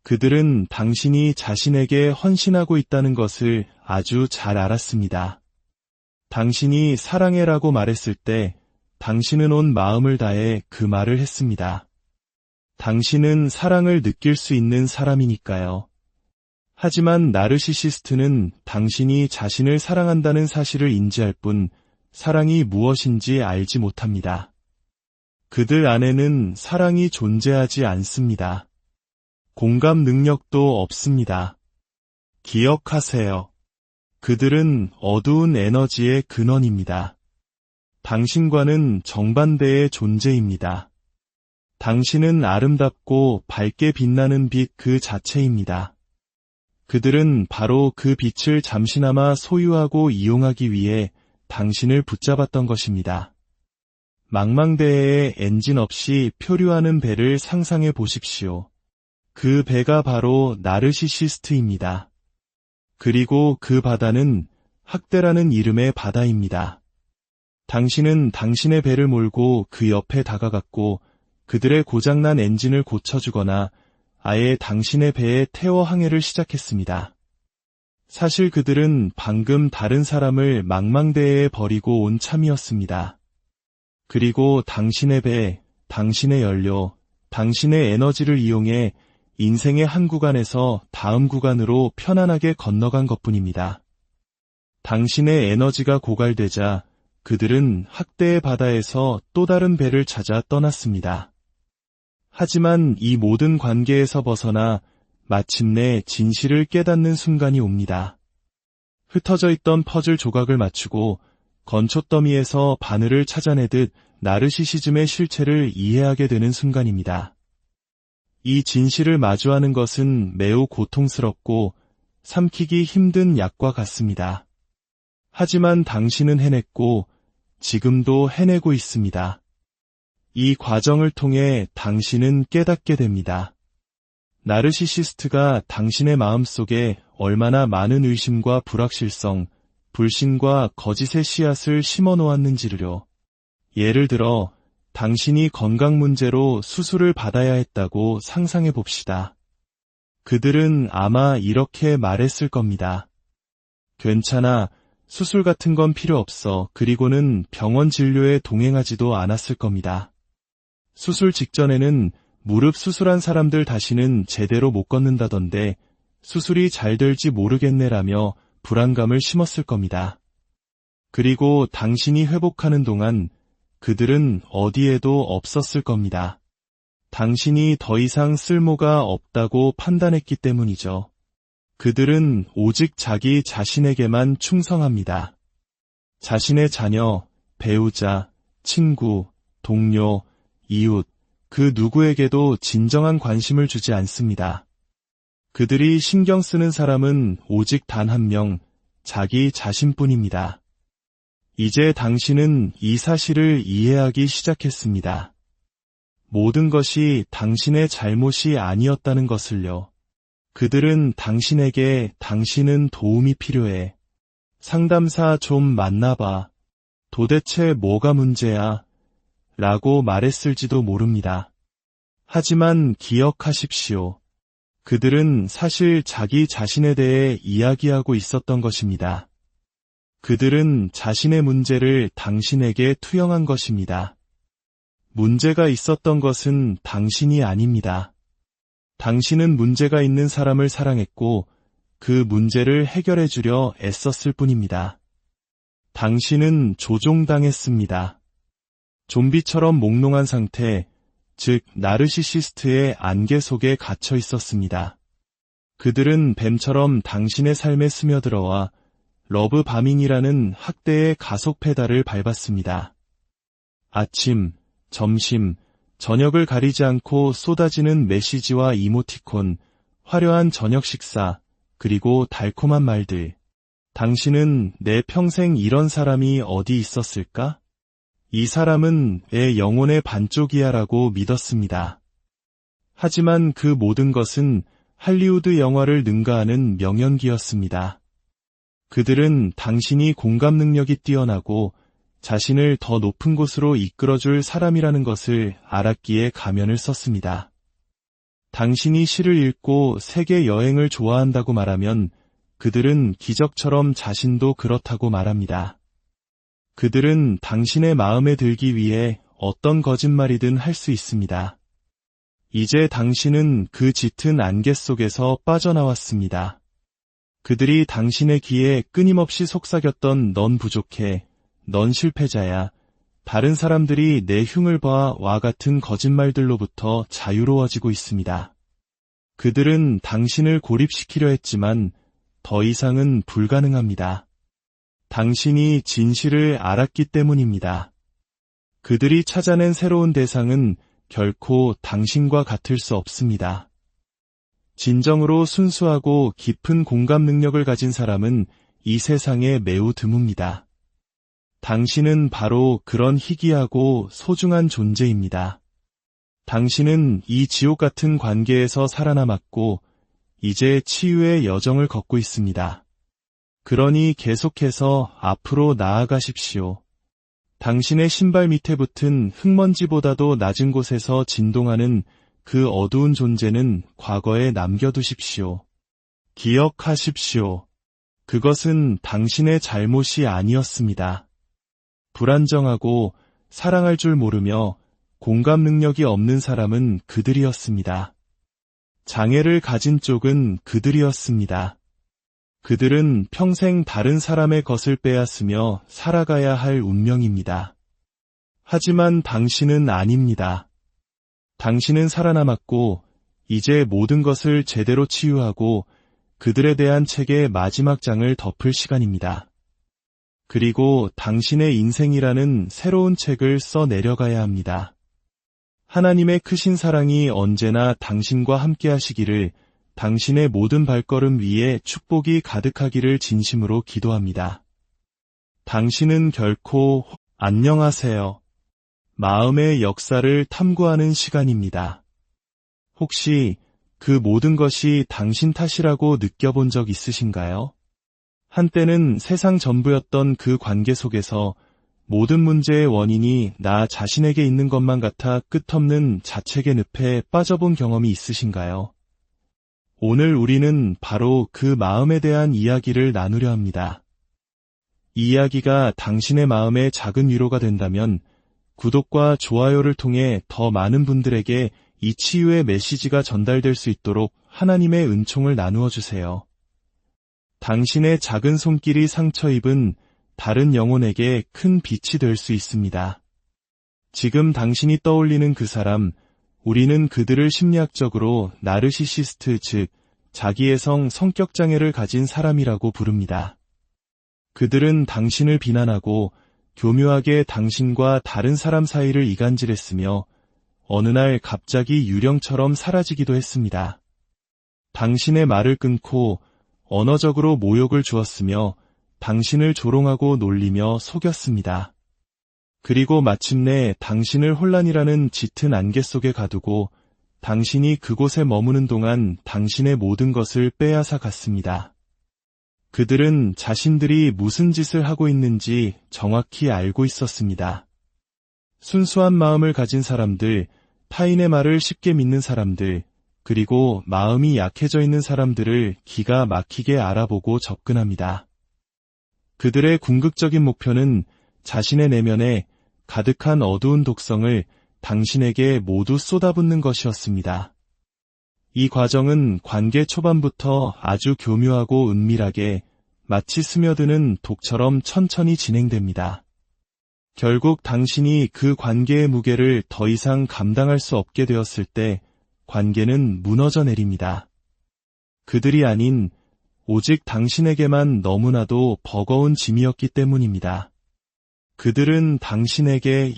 그들은 당신이 자신에게 헌신하고 있다는 것을 아주 잘 알았습니다. 당신이 사랑해라고 말했을 때 당신은 온 마음을 다해 그 말을 했습니다. 당신은 사랑을 느낄 수 있는 사람이니까요. 하지만 나르시시스트는 당신이 자신을 사랑한다는 사실을 인지할 뿐 사랑이 무엇인지 알지 못합니다. 그들 안에는 사랑이 존재하지 않습니다. 공감 능력도 없습니다. 기억하세요. 그들은 어두운 에너지의 근원입니다. 당신과는 정반대의 존재입니다. 당신은 아름답고 밝게 빛나는 빛 그 자체입니다. 그들은 바로 그 빛을 잠시나마 소유하고 이용하기 위해 당신을 붙잡았던 것입니다. 망망대해에 엔진 없이 표류하는 배를 상상해 보십시오. 그 배가 바로 나르시시스트입니다. 그리고 그 바다는 학대라는 이름의 바다입니다. 당신은 당신의 배를 몰고 그 옆에 다가갔고 그들의 고장난 엔진을 고쳐주거나 아예 당신의 배에 태워 항해를 시작했습니다. 사실 그들은 방금 다른 사람을 망망대해에 버리고 온 참이었습니다. 그리고 당신의 배, 당신의 연료, 당신의 에너지를 이용해 인생의 한 구간에서 다음 구간으로 편안하게 건너간 것뿐입니다. 당신의 에너지가 고갈되자 그들은 학대의 바다에서 또 다른 배를 찾아 떠났습니다. 하지만 이 모든 관계에서 벗어나 마침내 진실을 깨닫는 순간이 옵니다. 흩어져 있던 퍼즐 조각을 맞추고 건초더미에서 바늘을 찾아내듯 나르시시즘의 실체를 이해하게 되는 순간입니다. 이 진실을 마주하는 것은 매우 고통스럽고 삼키기 힘든 약과 같습니다. 하지만 당신은 해냈고 지금도 해내고 있습니다. 이 과정을 통해 당신은 깨닫게 됩니다. 나르시시스트가 당신의 마음속에 얼마나 많은 의심과 불확실성, 불신과 거짓의 씨앗을 심어 놓았는지를요. 예를 들어 당신이 건강 문제로 수술을 받아야 했다고 상상해 봅시다. 그들은 아마 이렇게 말했을 겁니다. 괜찮아, 수술 같은 건 필요 없어. 그리고는 병원 진료에 동행하지도 않았을 겁니다. 수술 직전에는 무릎 수술한 사람들 다시는 제대로 못 걷는다던데 수술이 잘 될지 모르겠네라며 불안감을 심었을 겁니다. 그리고 당신이 회복하는 동안 그들은 어디에도 없었을 겁니다. 당신이 더 이상 쓸모가 없다고 판단했기 때문이죠. 그들은 오직 자기 자신에게만 충성합니다. 자신의 자녀, 배우자, 친구, 동료, 이웃, 그 누구에게도 진정한 관심을 주지 않습니다. 그들이 신경 쓰는 사람은 오직 단 한 명, 자기 자신뿐입니다. 이제 당신은 이 사실을 이해하기 시작했습니다. 모든 것이 당신의 잘못이 아니었다는 것을요. 그들은 당신에게 당신은 도움이 필요해. 상담사 좀 만나봐. 도대체 뭐가 문제야? 라고 말했을지도 모릅니다. 하지만 기억하십시오. 그들은 사실 자기 자신에 대해 이야기하고 있었던 것입니다. 그들은 자신의 문제를 당신에게 투영한 것입니다. 문제가 있었던 것은 당신이 아닙니다. 당신은 문제가 있는 사람을 사랑했고 그 문제를 해결해 주려 애썼을 뿐입니다. 당신은 조종당했습니다. 좀비처럼 몽롱한 상태, 즉 나르시시스트의 안개 속에 갇혀 있었습니다. 그들은 뱀처럼 당신의 삶에 스며들어와 러브 바밍이라는 학대의 가속 페달을 밟았습니다. 아침, 점심, 저녁을 가리지 않고 쏟아지는 메시지와 이모티콘, 화려한 저녁 식사, 그리고 달콤한 말들. 당신은 내 평생 이런 사람이 어디 있었을까? 이 사람은 내 영혼의 반쪽이야라고 믿었습니다. 하지만 그 모든 것은 할리우드 영화를 능가하는 명연기였습니다. 그들은 당신이 공감 능력이 뛰어나고 자신을 더 높은 곳으로 이끌어줄 사람이라는 것을 알았기에 가면을 썼습니다. 당신이 시를 읽고 세계 여행을 좋아한다고 말하면 그들은 기적처럼 자신도 그렇다고 말합니다. 그들은 당신의 마음에 들기 위해 어떤 거짓말이든 할 수 있습니다. 이제 당신은 그 짙은 안개 속에서 빠져나왔습니다. 그들이 당신의 귀에 끊임없이 속삭였던 넌 부족해, 넌 실패자야, 다른 사람들이 내 흉을 봐와 같은 거짓말들로부터 자유로워지고 있습니다. 그들은 당신을 고립시키려 했지만 더 이상은 불가능합니다. 당신이 진실을 알았기 때문입니다. 그들이 찾아낸 새로운 대상은 결코 당신과 같을 수 없습니다. 진정으로 순수하고 깊은 공감 능력을 가진 사람은 이 세상에 매우 드뭅니다. 당신은 바로 그런 희귀하고 소중한 존재입니다. 당신은 이 지옥 같은 관계에서 살아남았고 이제 치유의 여정을 걷고 있습니다. 그러니 계속해서 앞으로 나아가십시오. 당신의 신발 밑에 붙은 흙먼지보다도 낮은 곳에서 진동하는 그 어두운 존재는 과거에 남겨두십시오. 기억하십시오. 그것은 당신의 잘못이 아니었습니다. 불안정하고 사랑할 줄 모르며 공감 능력이 없는 사람은 그들이었습니다. 장애를 가진 쪽은 그들이었습니다. 그들은 평생 다른 사람의 것을 빼앗으며 살아가야 할 운명입니다. 하지만 당신은 아닙니다. 당신은 살아남았고 이제 모든 것을 제대로 치유하고 그들에 대한 책의 마지막 장을 덮을 시간입니다. 그리고 당신의 인생이라는 새로운 책을 써 내려가야 합니다. 하나님의 크신 사랑이 언제나 당신과 함께 하시기를, 당신의 모든 발걸음 위에 축복이 가득하기를 진심으로 기도합니다. 당신은 결코 안녕하세요. 마음의 역사를 탐구하는 시간입니다. 혹시 그 모든 것이 당신 탓이라고 느껴본 적 있으신가요? 한때는 세상 전부였던 그 관계 속에서 모든 문제의 원인이 나 자신에게 있는 것만 같아 끝없는 자책의 늪에 빠져본 경험이 있으신가요? 오늘 우리는 바로 그 마음에 대한 이야기를 나누려 합니다. 이 이야기가 당신의 마음에 작은 위로가 된다면 구독과 좋아요를 통해 더 많은 분들에게 이 치유의 메시지가 전달될 수 있도록 하나님의 은총을 나누어 주세요. 당신의 작은 손길이 상처 입은 다른 영혼에게 큰 빛이 될 수 있습니다. 지금 당신이 떠올리는 그 사람, 우리는 그들을 심리학적으로 나르시시스트, 즉 자기애성 성격장애를 가진 사람이라고 부릅니다. 그들은 당신을 비난하고 교묘하게 당신과 다른 사람 사이를 이간질했으며 어느 날 갑자기 유령처럼 사라지기도 했습니다. 당신의 말을 끊고 언어적으로 모욕을 주었으며 당신을 조롱하고 놀리며 속였습니다. 그리고 마침내 당신을 혼란이라는 짙은 안개 속에 가두고 당신이 그곳에 머무는 동안 당신의 모든 것을 빼앗아 갔습니다. 그들은 자신들이 무슨 짓을 하고 있는지 정확히 알고 있었습니다. 순수한 마음을 가진 사람들, 타인의 말을 쉽게 믿는 사람들, 그리고 마음이 약해져 있는 사람들을 기가 막히게 알아보고 접근합니다. 그들의 궁극적인 목표는 자신의 내면에 가득한 어두운 독성을 당신에게 모두 쏟아붓는 것이었습니다. 이 과정은 관계 초반부터 아주 교묘하고 은밀하게 마치 스며드는 독처럼 천천히 진행됩니다. 결국 당신이 그 관계의 무게를 더 이상 감당할 수 없게 되었을 때 관계는 무너져 내립니다. 그들이 아닌 오직 당신에게만 너무나도 버거운 짐이었기 때문입니다. 그들은 당신에게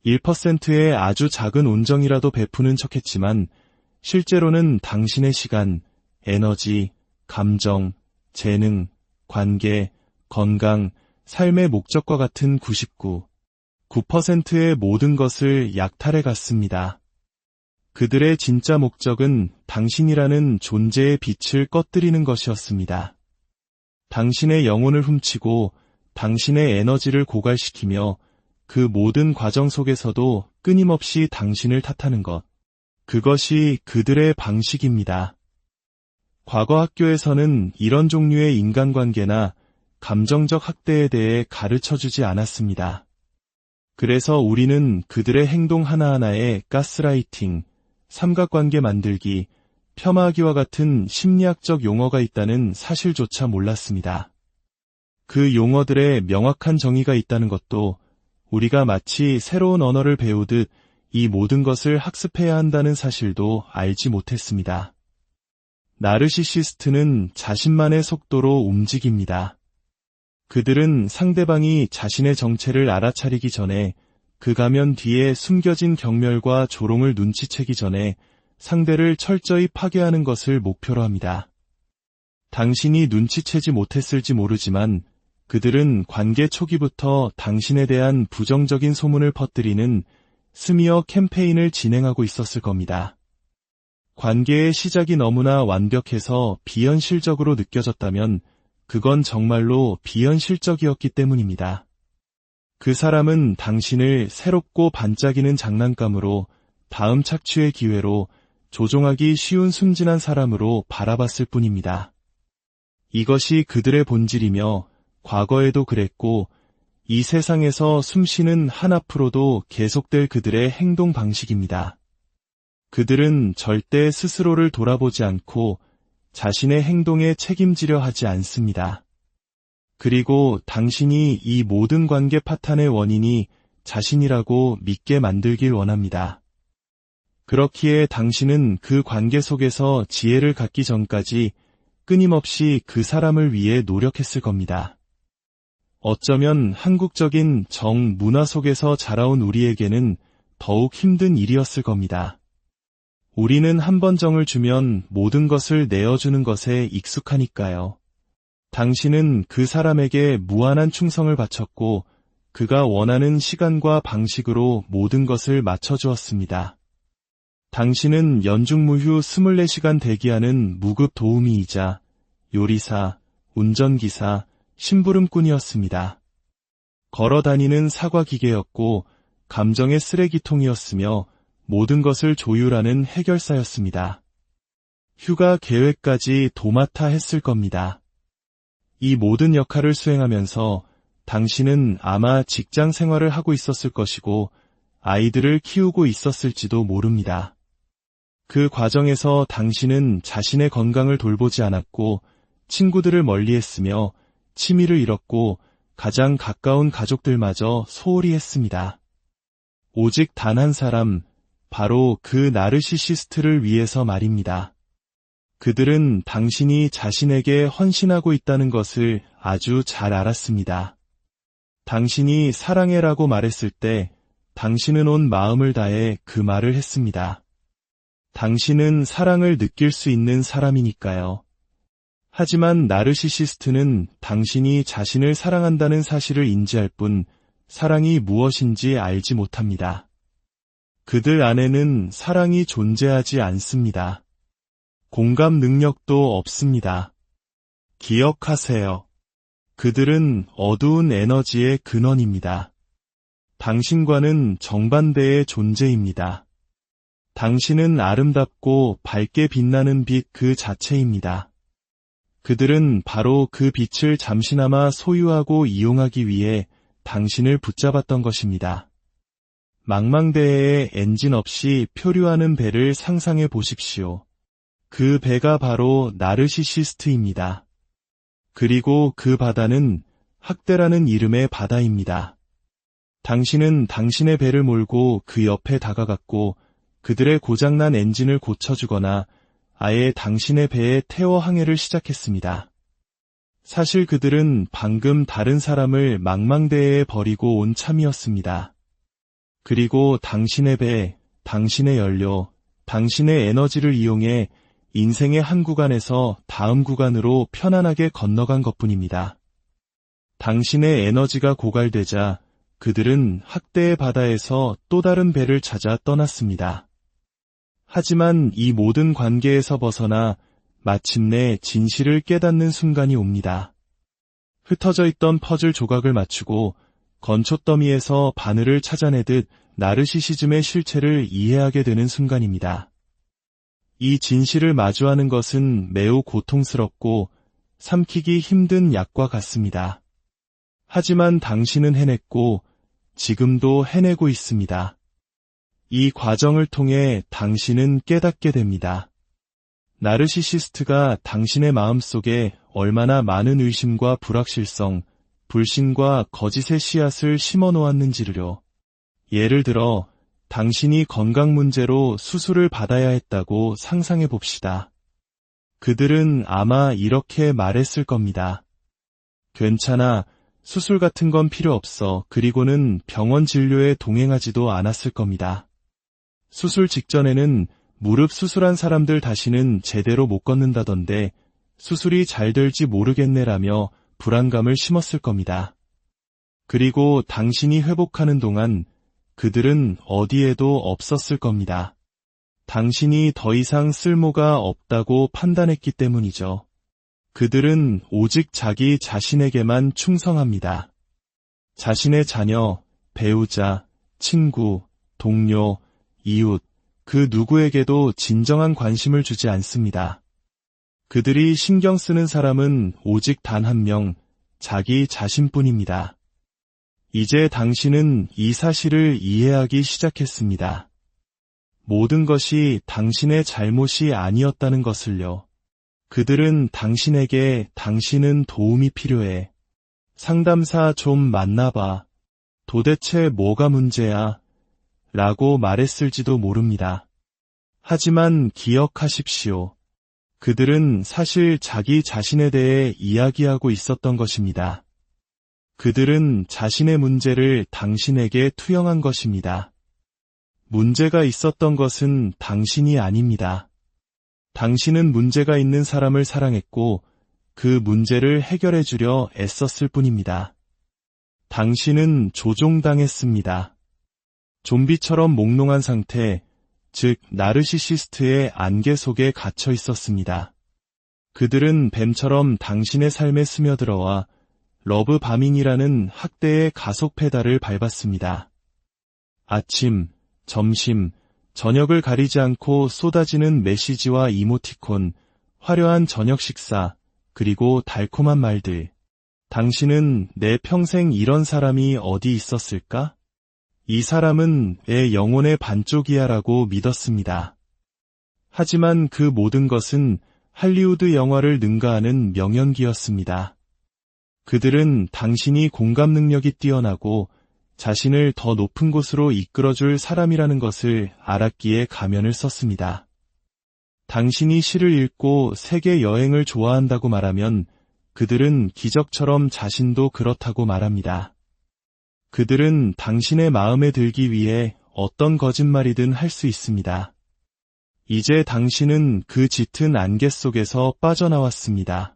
1%의 아주 작은 온정이라도 베푸는 척했지만 실제로는 당신의 시간, 에너지, 감정, 재능, 관계, 건강, 삶의 목적과 같은 9%의 모든 것을 약탈해 갔습니다. 그들의 진짜 목적은 당신이라는 존재의 빛을 꺼뜨리는 것이었습니다. 당신의 영혼을 훔치고 당신의 에너지를 고갈시키며 그 모든 과정 속에서도 끊임없이 당신을 탓하는 것. 그것이 그들의 방식입니다. 과거 학교에서는 이런 종류의 인간관계나 감정적 학대에 대해 가르쳐주지 않았습니다. 그래서 우리는 그들의 행동 하나하나에 가스라이팅, 삼각관계 만들기, 폄하하기와 같은 심리학적 용어가 있다는 사실조차 몰랐습니다. 그 용어들의 명확한 정의가 있다는 것도 우리가 마치 새로운 언어를 배우듯 이 모든 것을 학습해야 한다는 사실도 알지 못했습니다. 나르시시스트는 자신만의 속도로 움직입니다. 그들은 상대방이 자신의 정체를 알아차리기 전에 그 가면 뒤에 숨겨진 경멸과 조롱을 눈치채기 전에 상대를 철저히 파괴하는 것을 목표로 합니다. 당신이 눈치채지 못했을지 모르지만 그들은 관계 초기부터 당신에 대한 부정적인 소문을 퍼뜨리는 스미어 캠페인을 진행하고 있었을 겁니다. 관계의 시작이 너무나 완벽해서 비현실적으로 느껴졌다면 그건 정말로 비현실적이었기 때문입니다. 그 사람은 당신을 새롭고 반짝이는 장난감으로 다음 착취의 기회로 조종하기 쉬운 순진한 사람으로 바라봤을 뿐입니다. 이것이 그들의 본질이며 과거에도 그랬고 이 세상에서 숨쉬는 한 앞으로도 계속될 그들의 행동 방식입니다. 그들은 절대 스스로를 돌아보지 않고 자신의 행동에 책임지려 하지 않습니다. 그리고 당신이 이 모든 관계 파탄의 원인이 자신이라고 믿게 만들길 원합니다. 그렇기에 당신은 그 관계 속에서 지혜를 갖기 전까지 끊임없이 그 사람을 위해 노력했을 겁니다. 어쩌면 한국적인 정 문화 속에서 자라온 우리에게는 더욱 힘든 일이었을 겁니다. 우리는 한 번 정을 주면 모든 것을 내어주는 것에 익숙하니까요. 당신은 그 사람에게 무한한 충성을 바쳤고 그가 원하는 시간과 방식으로 모든 것을 맞춰주었습니다. 당신은 연중무휴 24시간 대기하는 무급 도우미이자 요리사, 운전기사, 심부름꾼이었습니다. 걸어다니는 사과기계였고 감정의 쓰레기통이었으며 모든 것을 조율하는 해결사였습니다. 휴가 계획까지 도맡아 했을 겁니다. 이 모든 역할을 수행하면서 당신은 아마 직장 생활을 하고 있었을 것이고 아이들을 키우고 있었을지도 모릅니다. 그 과정에서 당신은 자신의 건강을 돌보지 않았고 친구들을 멀리했으며 취미를 잃었고 가장 가까운 가족들마저 소홀히 했습니다. 오직 단 한 사람, 바로 그 나르시시스트를 위해서 말입니다. 그들은 당신이 자신에게 헌신하고 있다는 것을 아주 잘 알았습니다. 당신이 사랑해라고 말했을 때 당신은 온 마음을 다해 그 말을 했습니다. 당신은 사랑을 느낄 수 있는 사람이니까요. 하지만 나르시시스트는 당신이 자신을 사랑한다는 사실을 인지할 뿐 사랑이 무엇인지 알지 못합니다. 그들 안에는 사랑이 존재하지 않습니다. 공감 능력도 없습니다. 기억하세요. 그들은 어두운 에너지의 근원입니다. 당신과는 정반대의 존재입니다. 당신은 아름답고 밝게 빛나는 빛 그 자체입니다. 그들은 바로 그 빛을 잠시나마 소유하고 이용하기 위해 당신을 붙잡았던 것입니다. 망망대해에 엔진 없이 표류하는 배를 상상해 보십시오. 그 배가 바로 나르시시스트입니다. 그리고 그 바다는 학대라는 이름의 바다입니다. 당신은 당신의 배를 몰고 그 옆에 다가갔고 그들의 고장난 엔진을 고쳐주거나 아예 당신의 배에 태워 항해를 시작했습니다. 사실 그들은 방금 다른 사람을 망망대해에 버리고 온 참이었습니다. 그리고 당신의 배, 당신의 연료, 당신의 에너지를 이용해 인생의 한 구간에서 다음 구간으로 편안하게 건너간 것뿐입니다. 당신의 에너지가 고갈되자 그들은 학대의 바다에서 또 다른 배를 찾아 떠났습니다. 하지만 이 모든 관계에서 벗어나 마침내 진실을 깨닫는 순간이 옵니다. 흩어져 있던 퍼즐 조각을 맞추고 건초더미에서 바늘을 찾아내듯 나르시시즘의 실체를 이해하게 되는 순간입니다. 이 진실을 마주하는 것은 매우 고통스럽고 삼키기 힘든 약과 같습니다. 하지만 당신은 해냈고 지금도 해내고 있습니다. 이 과정을 통해 당신은 깨닫게 됩니다. 나르시시스트가 당신의 마음속에 얼마나 많은 의심과 불확실성, 불신과 거짓의 씨앗을 심어 놓았는지를요. 예를 들어 당신이 건강 문제로 수술을 받아야 했다고 상상해 봅시다. 그들은 아마 이렇게 말했을 겁니다. 괜찮아, 수술 같은 건 필요 없어. 그리고는 병원 진료에 동행하지도 않았을 겁니다. 수술 직전에는 무릎 수술한 사람들 다시는 제대로 못 걷는다던데 수술이 잘 될지 모르겠네라며 불안감을 심었을 겁니다. 그리고 당신이 회복하는 동안 그들은 어디에도 없었을 겁니다. 당신이 더 이상 쓸모가 없다고 판단했기 때문이죠. 그들은 오직 자기 자신에게만 충성합니다. 자신의 자녀, 배우자, 친구, 동료, 이웃, 그 누구에게도 진정한 관심을 주지 않습니다. 그들이 신경 쓰는 사람은 오직 단 한 명, 자기 자신뿐입니다. 이제 당신은 이 사실을 이해하기 시작했습니다. 모든 것이 당신의 잘못이 아니었다는 것을요. 그들은 당신에게 당신은 도움이 필요해. 상담사 좀 만나봐. 도대체 뭐가 문제야? 라고 말했을지도 모릅니다. 하지만 기억하십시오. 그들은 사실 자기 자신에 대해 이야기하고 있었던 것입니다. 그들은 자신의 문제를 당신에게 투영한 것입니다. 문제가 있었던 것은 당신이 아닙니다. 당신은 문제가 있는 사람을 사랑했고 그 문제를 해결해 주려 애썼을 뿐입니다. 당신은 조종당했습니다. 좀비처럼 몽롱한 상태, 즉 나르시시스트의 안개 속에 갇혀 있었습니다. 그들은 뱀처럼 당신의 삶에 스며들어와 러브 바밍이라는 학대의 가속 페달을 밟았습니다. 아침, 점심, 저녁을 가리지 않고 쏟아지는 메시지와 이모티콘, 화려한 저녁 식사, 그리고 달콤한 말들. 당신은 내 평생 이런 사람이 어디 있었을까? 이 사람은 내 영혼의 반쪽이야라고 믿었습니다. 하지만 그 모든 것은 할리우드 영화를 능가하는 명연기였습니다. 그들은 당신이 공감 능력이 뛰어나고 자신을 더 높은 곳으로 이끌어줄 사람이라는 것을 알았기에 가면을 썼습니다. 당신이 시를 읽고 세계 여행을 좋아한다고 말하면 그들은 기적처럼 자신도 그렇다고 말합니다. 그들은 당신의 마음에 들기 위해 어떤 거짓말이든 할 수 있습니다. 이제 당신은 그 짙은 안개 속에서 빠져나왔습니다.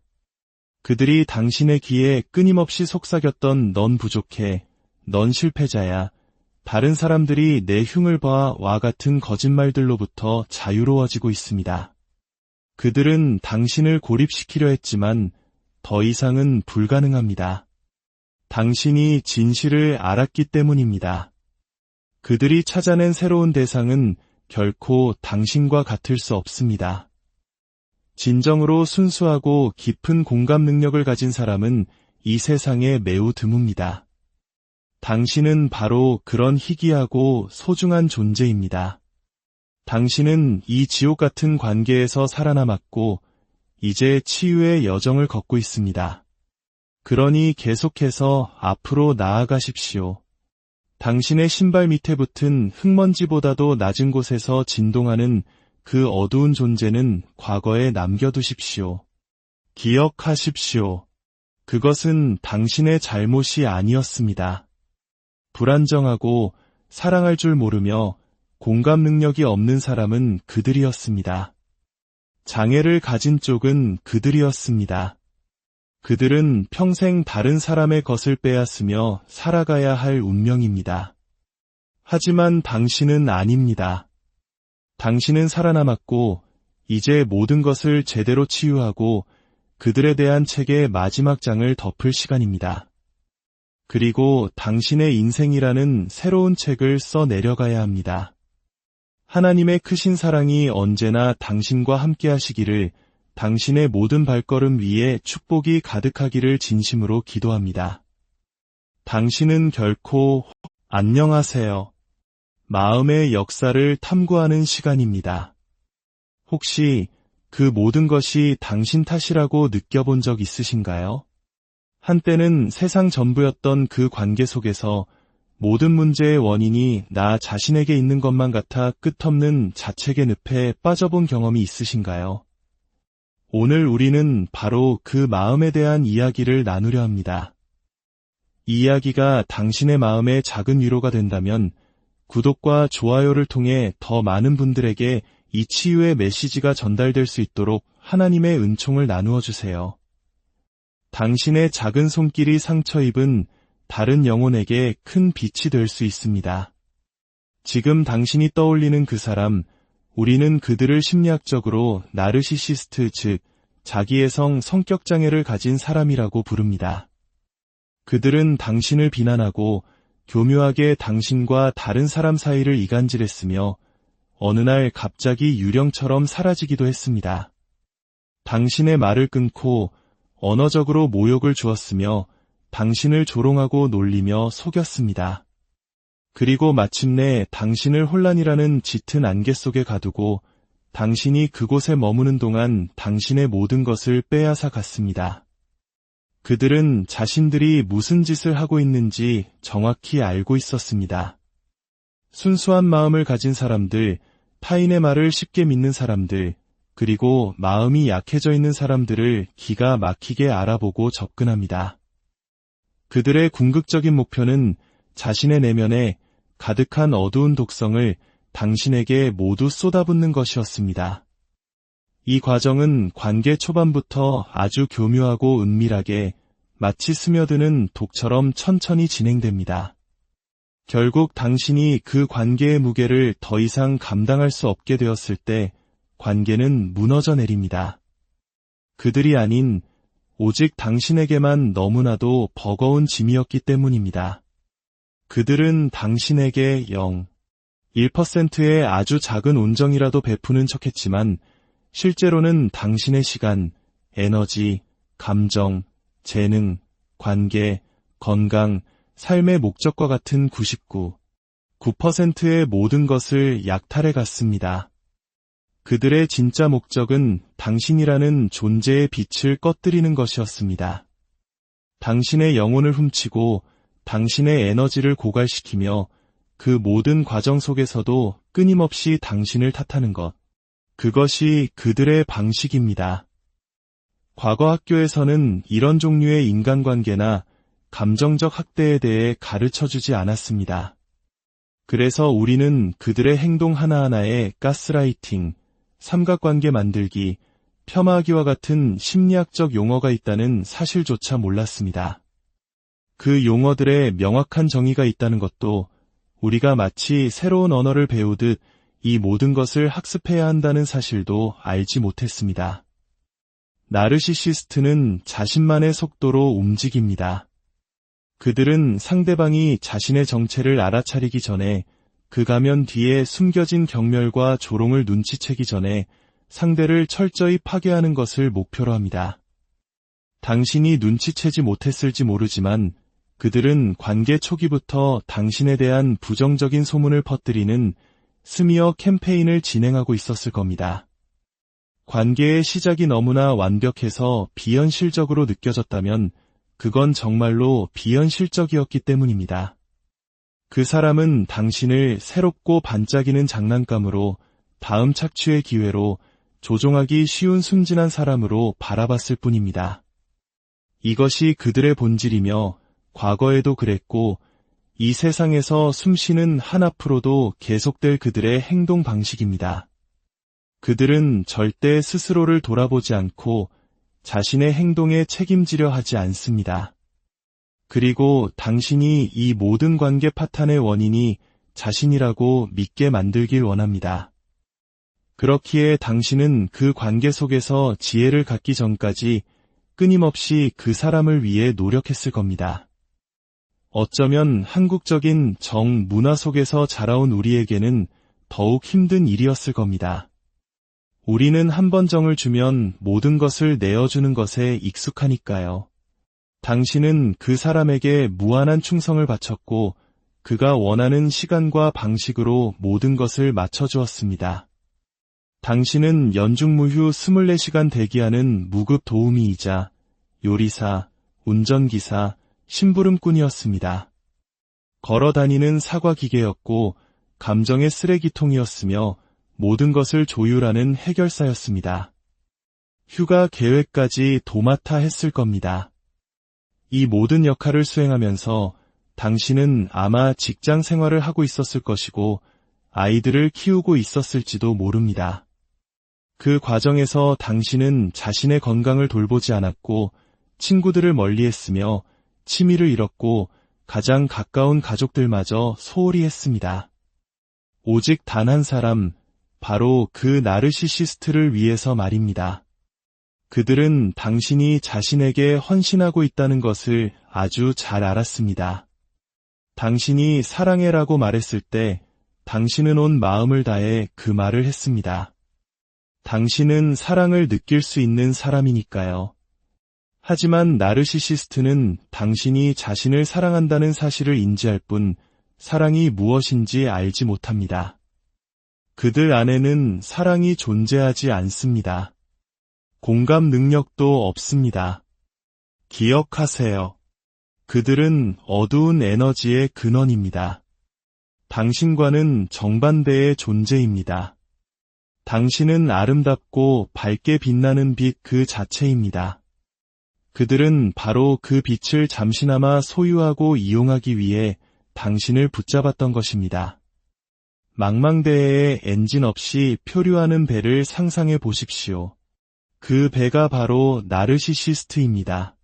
그들이 당신의 귀에 끊임없이 속삭였던 넌 부족해, 넌 실패자야, 다른 사람들이 내 흉을 봐와 같은 거짓말들로부터 자유로워지고 있습니다. 그들은 당신을 고립시키려 했지만 더 이상은 불가능합니다. 당신이 진실을 알았기 때문입니다. 그들이 찾아낸 새로운 대상은 결코 당신과 같을 수 없습니다. 진정으로 순수하고 깊은 공감 능력을 가진 사람은 이 세상에 매우 드뭅니다. 당신은 바로 그런 희귀하고 소중한 존재입니다. 당신은 이 지옥 같은 관계에서 살아남았고 이제 치유의 여정을 걷고 있습니다. 그러니 계속해서 앞으로 나아가십시오. 당신의 신발 밑에 붙은 흙먼지보다도 낮은 곳에서 진동하는 그 어두운 존재는 과거에 남겨두십시오. 기억하십시오. 그것은 당신의 잘못이 아니었습니다. 불안정하고 사랑할 줄 모르며 공감 능력이 없는 사람은 그들이었습니다. 장애를 가진 쪽은 그들이었습니다. 그들은 평생 다른 사람의 것을 빼앗으며 살아가야 할 운명입니다. 하지만 당신은 아닙니다. 당신은 살아남았고 이제 모든 것을 제대로 치유하고 그들에 대한 책의 마지막 장을 덮을 시간입니다. 그리고 당신의 인생이라는 새로운 책을 써 내려가야 합니다. 하나님의 크신 사랑이 언제나 당신과 함께 하시기를, 당신의 모든 발걸음 위에 축복이 가득하기를 진심으로 기도합니다. 당신은 결코 안녕하세요. 마음의 역사를 탐구하는 시간입니다. 혹시 그 모든 것이 당신 탓이라고 느껴본 적 있으신가요? 한때는 세상 전부였던 그 관계 속에서 모든 문제의 원인이 나 자신에게 있는 것만 같아 끝없는 자책의 늪에 빠져본 경험이 있으신가요? 오늘 우리는 바로 그 마음에 대한 이야기를 나누려 합니다. 이 이야기가 당신의 마음에 작은 위로가 된다면 구독과 좋아요를 통해 더 많은 분들에게 이 치유의 메시지가 전달될 수 있도록 하나님의 은총을 나누어 주세요. 당신의 작은 손길이 상처 입은 다른 영혼에게 큰 빛이 될 수 있습니다. 지금 당신이 떠올리는 그 사람, 우리는 그들을 심리학적으로 나르시시스트, 즉 자기애성 성격장애를 가진 사람이라고 부릅니다. 그들은 당신을 비난하고 교묘하게 당신과 다른 사람 사이를 이간질했으며 어느 날 갑자기 유령처럼 사라지기도 했습니다. 당신의 말을 끊고 언어적으로 모욕을 주었으며 당신을 조롱하고 놀리며 속였습니다. 그리고 마침내 당신을 혼란이라는 짙은 안개 속에 가두고 당신이 그곳에 머무는 동안 당신의 모든 것을 빼앗아 갔습니다. 그들은 자신들이 무슨 짓을 하고 있는지 정확히 알고 있었습니다. 순수한 마음을 가진 사람들, 타인의 말을 쉽게 믿는 사람들, 그리고 마음이 약해져 있는 사람들을 기가 막히게 알아보고 접근합니다. 그들의 궁극적인 목표는 자신의 내면에 가득한 어두운 독성을 당신에게 모두 쏟아붓는 것이었습니다. 이 과정은 관계 초반부터 아주 교묘하고 은밀하게 마치 스며드는 독처럼 천천히 진행됩니다. 결국 당신이 그 관계의 무게를 더 이상 감당할 수 없게 되었을 때 관계는 무너져 내립니다. 그들이 아닌 오직 당신에게만 너무나도 버거운 짐이었기 때문입니다. 그들은 당신에게 1%의 아주 작은 온정이라도 베푸는 척했지만 실제로는 당신의 시간, 에너지, 감정, 재능, 관계, 건강, 삶의 목적과 같은 9%의 모든 것을 약탈해 갔습니다. 그들의 진짜 목적은 당신이라는 존재의 빛을 꺼뜨리는 것이었습니다. 당신의 영혼을 훔치고 당신의 에너지를 고갈시키며 그 모든 과정 속에서도 끊임없이 당신을 탓하는 것. 그것이 그들의 방식입니다. 과거 학교에서는 이런 종류의 인간관계나 감정적 학대에 대해 가르쳐주지 않았습니다. 그래서 우리는 그들의 행동 하나하나에 가스라이팅, 삼각관계 만들기, 폄하하기와 같은 심리학적 용어가 있다는 사실조차 몰랐습니다. 그 용어들의 명확한 정의가 있다는 것도 우리가 마치 새로운 언어를 배우듯 이 모든 것을 학습해야 한다는 사실도 알지 못했습니다. 나르시시스트는 자신만의 속도로 움직입니다. 그들은 상대방이 자신의 정체를 알아차리기 전에 그 가면 뒤에 숨겨진 경멸과 조롱을 눈치채기 전에 상대를 철저히 파괴하는 것을 목표로 합니다. 당신이 눈치채지 못했을지 모르지만 그들은 관계 초기부터 당신에 대한 부정적인 소문을 퍼뜨리는 스미어 캠페인을 진행하고 있었을 겁니다. 관계의 시작이 너무나 완벽해서 비현실적으로 느껴졌다면 그건 정말로 비현실적이었기 때문입니다. 그 사람은 당신을 새롭고 반짝이는 장난감으로 다음 착취의 기회로 조종하기 쉬운 순진한 사람으로 바라봤을 뿐입니다. 이것이 그들의 본질이며 과거에도 그랬고 이 세상에서 숨쉬는 한 앞으로도 계속될 그들의 행동 방식입니다. 그들은 절대 스스로를 돌아보지 않고 자신의 행동에 책임지려 하지 않습니다. 그리고 당신이 이 모든 관계 파탄의 원인이 자신이라고 믿게 만들길 원합니다. 그렇기에 당신은 그 관계 속에서 지혜를 갖기 전까지 끊임없이 그 사람을 위해 노력했을 겁니다. 어쩌면 한국적인 정 문화 속에서 자라온 우리에게는 더욱 힘든 일이었을 겁니다. 우리는 한 번 정을 주면 모든 것을 내어주는 것에 익숙하니까요. 당신은 그 사람에게 무한한 충성을 바쳤고 그가 원하는 시간과 방식으로 모든 것을 맞춰주었습니다. 당신은 연중무휴 24시간 대기하는 무급 도우미이자 요리사, 운전기사, 심부름꾼이었습니다. 걸어다니는 사과기계였고 감정의 쓰레기통이었으며 모든 것을 조율하는 해결사였습니다. 휴가 계획까지 도맡아 했을 겁니다. 이 모든 역할을 수행하면서 당신은 아마 직장 생활을 하고 있었을 것이고 아이들을 키우고 있었을지도 모릅니다. 그 과정에서 당신은 자신의 건강을 돌보지 않았고 친구들을 멀리했으며 취미를 잃었고 가장 가까운 가족들마저 소홀히 했습니다. 오직 단 한 사람, 바로 그 나르시시스트를 위해서 말입니다. 그들은 당신이 자신에게 헌신하고 있다는 것을 아주 잘 알았습니다. 당신이 사랑해라고 말했을 때 당신은 온 마음을 다해 그 말을 했습니다. 당신은 사랑을 느낄 수 있는 사람이니까요. 하지만 나르시시스트는 당신이 자신을 사랑한다는 사실을 인지할 뿐 사랑이 무엇인지 알지 못합니다. 그들 안에는 사랑이 존재하지 않습니다. 공감 능력도 없습니다. 기억하세요. 그들은 어두운 에너지의 근원입니다. 당신과는 정반대의 존재입니다. 당신은 아름답고 밝게 빛나는 빛 그 자체입니다. 그들은 바로 그 빛을 잠시나마 소유하고 이용하기 위해 당신을 붙잡았던 것입니다. 망망대해에 엔진 없이 표류하는 배를 상상해 보십시오. 그 배가 바로 나르시시스트입니다.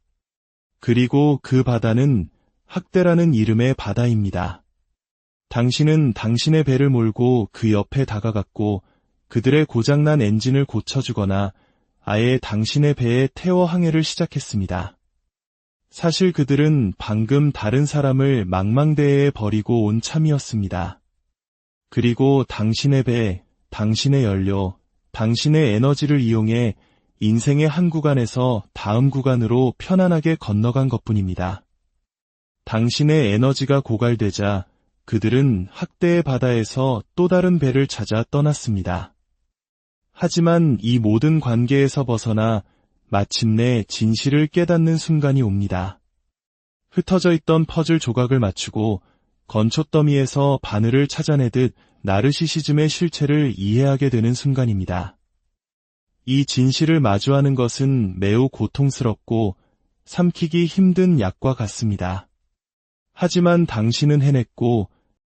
그리고 그 바다는 학대라는 이름의 바다입니다. 당신은 당신의 배를 몰고 그 옆에 다가갔고 그들의 고장난 엔진을 고쳐주거나 아예 당신의 배에 태워 항해를 시작했습니다. 사실 그들은 방금 다른 사람을 망망대해에 버리고 온 참이었습니다. 그리고 당신의 배, 당신의 연료, 당신의 에너지를 이용해 인생의 한 구간에서 다음 구간으로 편안하게 건너간 것뿐입니다. 당신의 에너지가 고갈되자 그들은 학대의 바다에서 또 다른 배를 찾아 떠났습니다. 하지만 이 모든 관계에서 벗어나 마침내 진실을 깨닫는 순간이 옵니다. 흩어져 있던 퍼즐 조각을 맞추고 건초더미에서 바늘을 찾아내듯 나르시시즘의 실체를 이해하게 되는 순간입니다. 이 진실을 마주하는 것은 매우 고통스럽고 삼키기 힘든 약과 같습니다. 하지만 당신은 해냈고